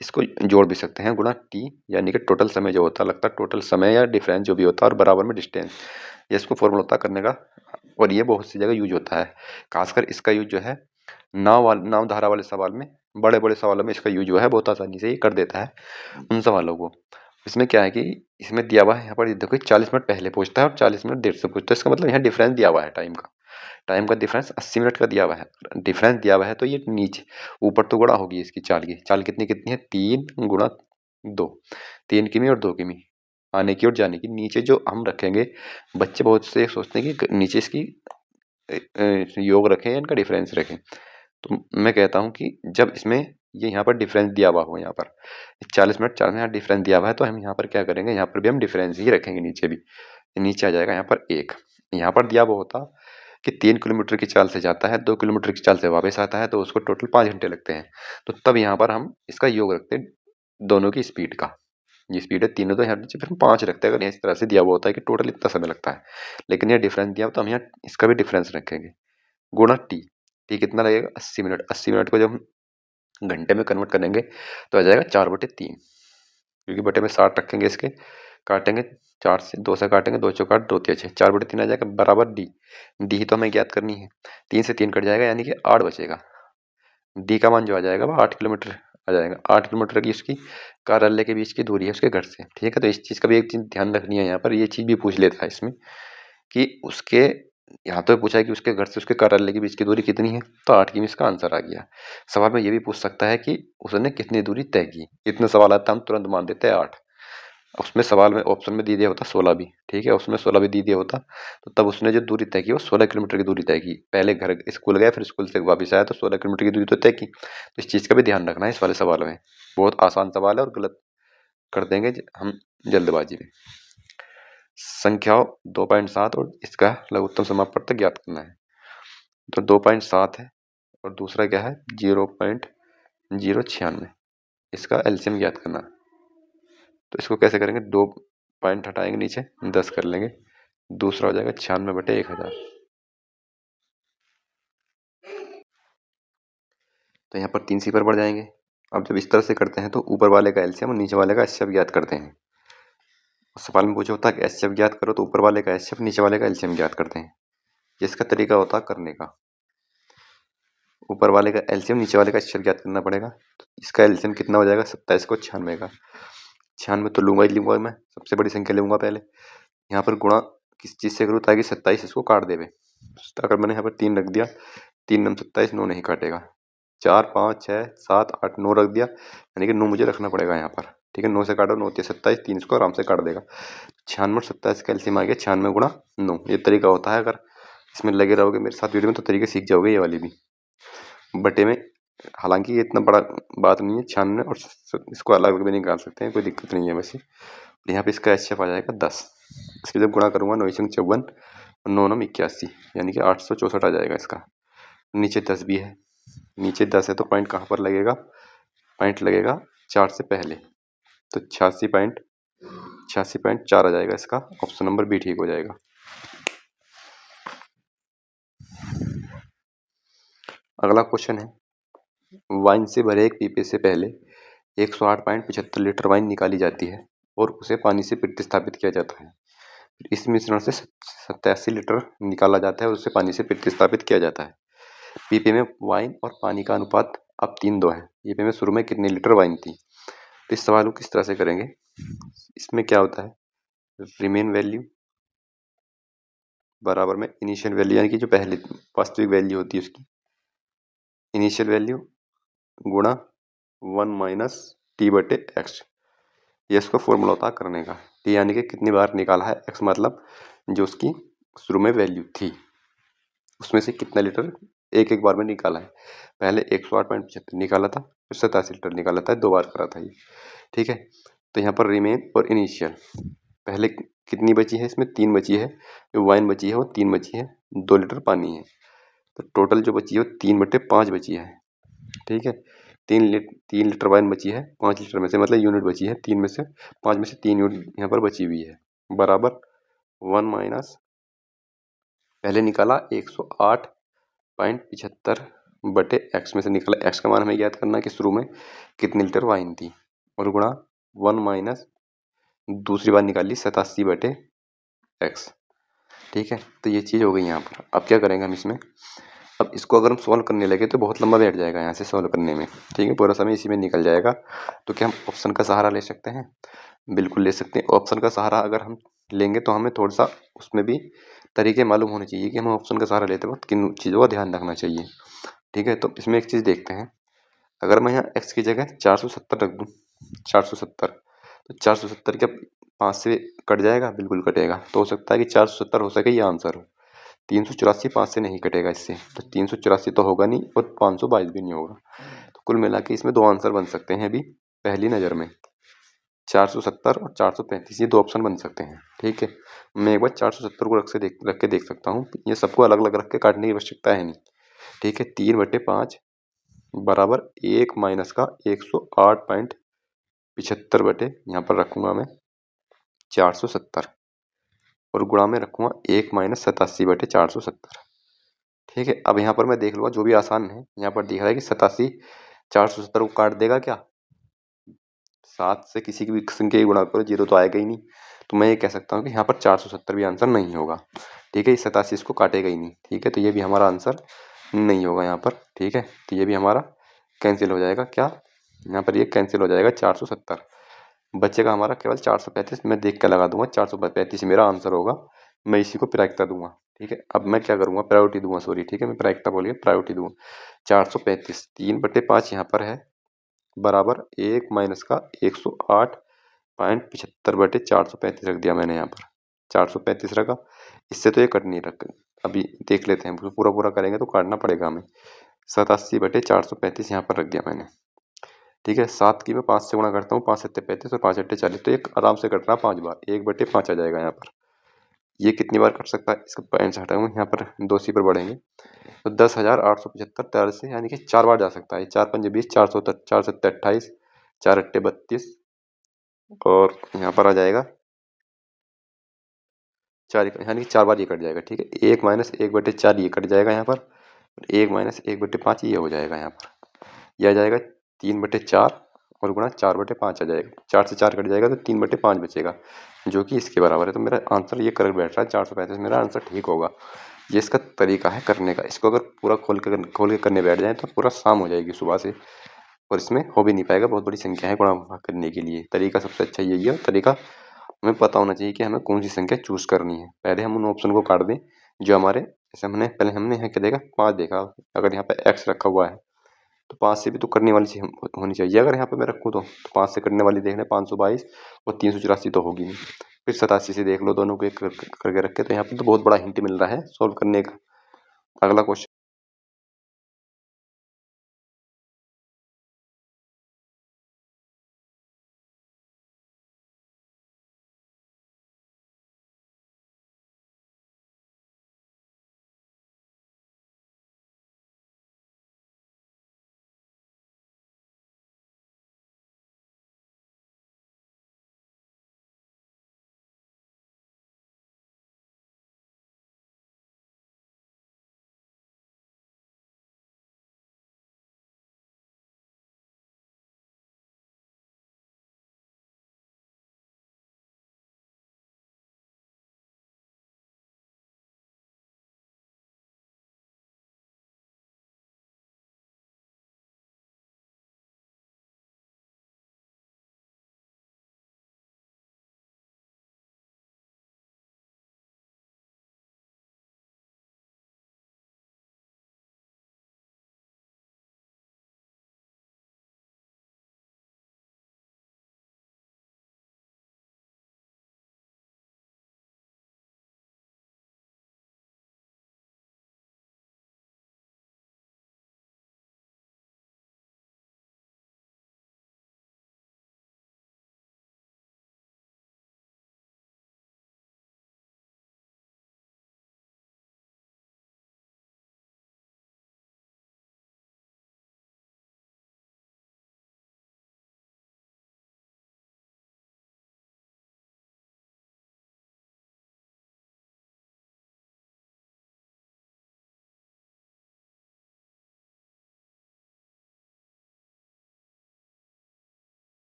इसको जोड़ भी सकते हैं गुणा टी, यानी कि टोटल समय जो होता है लगता है, टोटल समय या डिफरेंस जो भी होता है और बराबर में डिस्टेंस, ये इसको फॉर्मूला होता है करने का। और ये बहुत सी जगह यूज होता है, खासकर इसका यूज जो है नाव धारा वाले सवाल में, बड़े बड़े सवालों में इसका यूज जो है बहुत आसानी से ये कर देता है उन सवालों को। इसमें क्या है कि इसमें दिया हुआ है यहाँ पर देखो 40 मिनट पहले पहुंचता है और 40 मिनट देर से पहुंचता है। इसका मतलब यहाँ डिफरेंस दिया हुआ है टाइम का डिफरेंस 80 मिनट का दिया हुआ है। डिफरेंस दिया हुआ है तो ये नीचे ऊपर तो गुणा होगी इसकी चाल की। चाल कितनी कितनी है? 3 गुणा 2, 3 किमी और 2 किमी आने की और जाने की। नीचे जो हम रखेंगे, बच्चे बहुत से सोचते हैं कि नीचे इसकी योग रखें या इनका डिफरेंस रखें। तो मैं कहता हूँ कि जब इसमें ये यहाँ पर डिफरेंस दिया हुआ हो, यहाँ पर 40 मिनट 4 में यहाँ डिफरेंस दिया हुआ है, तो हम यहाँ पर क्या करेंगे, यहाँ पर भी हम डिफरेंस ही रखेंगे नीचे भी। नीचे आ जाएगा यहाँ पर 1। यहाँ पर दिया हुआ होता कि 3 किलोमीटर की चाल से जाता है, 2 किलोमीटर की चाल से वापस आता है, तो उसको टोटल 5 घंटे लगते हैं। तो तब यहाँ पर हम इसका योग रखते हैं दोनों की स्पीड का। ये स्पीड है 3 है तो यहाँ नीचे फिर हम 5 रखते हैं। अगर इस तरह से दिया हुआ होता है कि टोटल इतना समय लगता है, लेकिन यह डिफरेंस दिया हो तो हम यहाँ इसका भी डिफरेंस रखेंगे गुणा टी। टी कितना लगेगा 80 मिनट। 80 मिनट को जब हम घंटे में कन्वर्ट करेंगे तो आ जाएगा 4/3, क्योंकि बटे में 60 रखेंगे, इसके काटेंगे 4 से, 2 से काटेंगे, 2 चौक 8, 2 तिया 6, 4/3 आ जाएगा बराबर डी। डी तो हमें ज्ञात करनी है, 3 से 3 कट जाएगा यानी कि 8 बचेगा। डी का मान जो आ जाएगा वो 8 किलोमीटर आ जाएगा। 8 किलोमीटर की उसकी कार्यालय के बीच की दूरी है उसके घर से। ठीक है, तो इस चीज़ का भी एक चीज़ ध्यान रखनी है यहाँ पर, ये चीज़ भी पूछ लेता है इसमें कि उसके, यहाँ तो पूछा है कि उसके घर से उसके कार्यालय के बीच की दूरी कितनी है, तो 8 की इसका आंसर आ गया। सवाल में ये भी पूछ सकता है कि उसने कितनी दूरी तय की। इतना सवाल आता है हम तुरंत मान देते हैं 8। उसमें सवाल में ऑप्शन में दे दिया होता 16 भी, ठीक है, उसमें 16 भी दे दिया होता तो तब उसने जो दूरी तय की वो 16 किलोमीटर की दूरी तय की। पहले घर स्कूल गया फिर स्कूल से वापस आया तो 16 किलोमीटर की दूरी तो तय की। तो इस चीज़ का भी ध्यान रखना है इस वाले सवाल में। बहुत आसान सवाल है और गलत कर देंगे हम जल्दबाजी में। संख्याओं 2.7 और इसका लघुत्तम समापवर्तक ज्ञात करना है। तो 2.7 है और दूसरा क्या है 0.096, इसका एलसीएम ज्ञात करना। तो इसको कैसे करेंगे, 2 पॉइंट हटाएंगे नीचे 10 कर लेंगे, दूसरा हो जाएगा 96/1000। तो यहाँ पर 3 सिफर बढ़ जाएंगे। अब जब इस तरह से करते हैं तो ऊपर वाले का एलसीएम और नीचे वाले का एचसीएफ ज्ञात करते हैं। सवाल में पूछा होता है कि एचसीएफ ज्ञात करो तो ऊपर वाले का एचसीएफ नीचे वाले का एलसीएम ज्ञात करते हैं। इसका तरीका होता है करने का, ऊपर वाले का एलसीएम नीचे वाले का एचसीएफ ज्ञात करना पड़ेगा। तो इसका एलसीएम कितना हो जाएगा 27 को 96 का। 96 तो लूंगा ही लूंगा, मैं सबसे बड़ी संख्या लूंगा पहले। यहाँ पर गुणा किस चीज़ से करूँ ताकि 27 इसको काट देवे। अगर मैंने यहाँ पर 3 रख दिया, 3 9 27, 9 नहीं काटेगा। 4 5 6 7 8 9 रख दिया, यानी कि 9 मुझे रखना पड़ेगा यहाँ पर। ठीक है, 9 से काटो, 9 3 27, 3 इसको आराम से काट देगा। 96 और 27 का एलसीएम आ गया 96 गुणा 9। ये तरीका होता है, अगर इसमें लगे रहोगे मेरे साथ वीडियो में तो तरीके सीख जाओगे ये वाली भी। बटे में, हालांकि ये इतना बड़ा बात नहीं है 96 और इसको अलग भी निकाल सकते हैं, कोई दिक्कत नहीं है वैसे। यहाँ पे इसका एचएफ आ जाएगा 10। इसके जब गुणा करूँगा 9 54 और 9 9 81, यानी कि 864 आ जाएगा इसका। नीचे 10 भी है, नीचे 10 है तो पॉइंट कहाँ पर लगेगा, पॉइंट लगेगा 4 से पहले, तो 86.4 आ जाएगा इसका। ऑप्शन नंबर बी ठीक हो जाएगा। अगला क्वेश्चन है, वाइन से भरे एक पीपे से पहले 108.75 लीटर वाइन निकाली जाती है और उसे पानी से प्रतिस्थापित किया जाता है। इस मिश्रण से 87 लीटर निकाला जाता है और उसे पानी से प्रतिस्थापित किया जाता है। पीपे में वाइन और पानी का अनुपात अब 3:2 है। पीपे में शुरू में कितने लीटर वाइन थी। तो इस सवाल को किस तरह से करेंगे, इसमें क्या होता है, रिमेन वैल्यू बराबर में इनिशियल वैल्यू, यानी कि जो पहले वास्तविक वैल्यू होती है उसकी इनिशियल वैल्यू गुणा 1 - t/x। ये इसका फॉर्मूला होता है करने का। टी यानी कि कितनी बार निकाला है, एक्स मतलब जो उसकी शुरू में वैल्यू थी उसमें से कितना लीटर एक एक बार में निकाला है। पहले 108.75 निकाला था, फिर 87 लीटर निकाला था, 2 बार करा था ये। ठीक है, तो यहाँ पर रिमेन और इनिशियल, पहले कितनी बची है, इसमें 3 बची है, जो वाइन बची है वो 3 बची है, 2 लीटर पानी है, तो टोटल जो बची है वो 3/5 बची है। ठीक है, 3 लीटर वाइन बची है, 5 लीटर में से मतलब यूनिट बची है, 3 में से 5 में से 3 यूनिट यहाँ पर बची हुई है, बराबर 1 माइनस पहले निकाला 108.75/x में से निकाला x का मान हमें याद करना है कि शुरू में कितनी लीटर वाइन थी, और गुणा 1 माइनस दूसरी बार निकाली 87/x। ठीक है, तो ये चीज़ हो गई यहाँ पर। अब क्या करेंगे हम इसमें, अब इसको अगर हम सॉल्व करने लगे तो बहुत लंबा बैठ जाएगा यहाँ से सॉल्व करने में। ठीक है, पूरा समय इसी में निकल जाएगा। तो क्या हम ऑप्शन का सहारा ले सकते हैं, बिल्कुल ले सकते हैं। ऑप्शन का सहारा अगर हम लेंगे तो हमें थोड़ा सा उसमें भी तरीके मालूम होने चाहिए कि हमें ऑप्शन का सहारा लेते वक्त किन चीज़ों का ध्यान रखना चाहिए। ठीक है, तो इसमें एक चीज़ देखते हैं, अगर मैं यहाँ x की जगह 470 रख दूँ, 470, तो 470 क्या 5 से कट जाएगा, बिल्कुल कटेगा। तो हो सकता है कि 470 हो सके ये आंसर हो। 384 5 से नहीं कटेगा इससे, तो 384 तो होगा नहीं और 522 भी नहीं होगा। तो कुल मिला के इसमें 2 आंसर बन सकते हैं अभी पहली नज़र में, 470 और 435, ये 2 ऑप्शन बन सकते हैं। ठीक है, मैं एक बार 470 को रख के देख सकता हूँ, ये सबको अलग अलग रख के काटने की आवश्यकता है नहीं। ठीक है, 3/5 बराबर 1 माइनस का 108.75 75 बटे यहाँ पर रखूँगा मैं 470 और गुणा में रखूँगा 1 माइनस 87 बटे 470। ठीक है, अब यहाँ पर मैं देख लूँगा जो भी आसान है। यहाँ पर दिख रहा है कि 87 470 को काट देगा क्या? 7 से किसी की भी संख्या की गुणा करो, 0 तो आएगा ही नहीं। तो मैं ये कह सकता हूँ कि यहाँ पर 470 भी आंसर नहीं होगा। ठीक है, 87 इसको काटेगा ही नहीं। ठीक है, तो ये भी हमारा आंसर नहीं होगा यहाँ पर। ठीक है, तो ये भी हमारा कैंसिल हो जाएगा। क्या यहाँ पर ये कैंसिल हो जाएगा 470, बचेगा हमारा केवल 435। मैं देख कर लगा दूंगा, 435 मेरा आंसर होगा। मैं इसी को प्रायिकता दूंगा। ठीक है, अब मैं क्या करूंगा, प्रायोरिटी दूंगा। सॉरी, ठीक है, मैं प्रायिकता बोल गया, प्रायोरिटी दूंगा। 435 3/5 यहाँ पर है बराबर 1 माइनस का 108.75 बटे 435 रख दिया मैंने यहाँ पर। 435 रखा, इससे तो ये कट नहीं रख। अभी देख लेते हैं, पूरा पूरा करेंगे तो काटना पड़ेगा हमें। 87 बटे 435 यहाँ पर रख दिया मैंने। ठीक है, 7 की मैं 5 से गुणा करता हूँ, 5 7 35 और 5 8 40, तो एक आराम से कट रहा 5 बार, 1/5 आ जाएगा यहाँ पर। ये कितनी बार कट सकता है, इसका पॉइंट हटाऊंगा, यहाँ पर 2 सी पर बढ़ेंगे तो 10,875 4 से, यानी कि 4 बार जा सकता है। 4 5 20, 4 4 7 28, 4 8 32 और यहाँ पर आ जाएगा 4, यानी कि 4 बार ये कट जाएगा। ठीक है, 1 माइनस 1/4 ये कट जाएगा यहाँ पर, 1 माइनस 1/5 ये हो जाएगा यहाँ पर। यह आ जाएगा 3/4 और गुणा 4/5 आ जाएगा। 4 से 4 कट जाएगा तो 3/5 बचेगा, जो कि इसके बराबर है। तो मेरा आंसर ये करेक्ट बैठ रहा है, 435 मेरा आंसर ठीक होगा। ये इसका तरीका है करने का। इसको अगर पूरा खोल के करने बैठ जाए तो पूरा शाम हो जाएगी सुबह से, और इसमें हो भी नहीं पाएगा। बहुत बड़ी संख्या है गुणा करने के लिए। तरीका सबसे अच्छा यही है। तरीका हमें पता होना चाहिए कि हमें कौन सी संख्या चूज करनी है। पहले हम उन ऑप्शन को काट दें जो हमारे, जैसे पहले हमने यहाँ क्या देखा, 5 देखा। अगर यहाँ पे x रखा हुआ है तो 5 से भी तो करने वाली चीज होनी चाहिए। अगर यहाँ पे मैं रखूँ तो 5 से करने वाली देखना, 522 और 384 तो होगी नहीं। फिर 87 से देख लो, दोनों को एक करके रखे, तो यहाँ पे तो बहुत बड़ा हिंट मिल रहा है सॉल्व करने का। अगला क्वेश्चन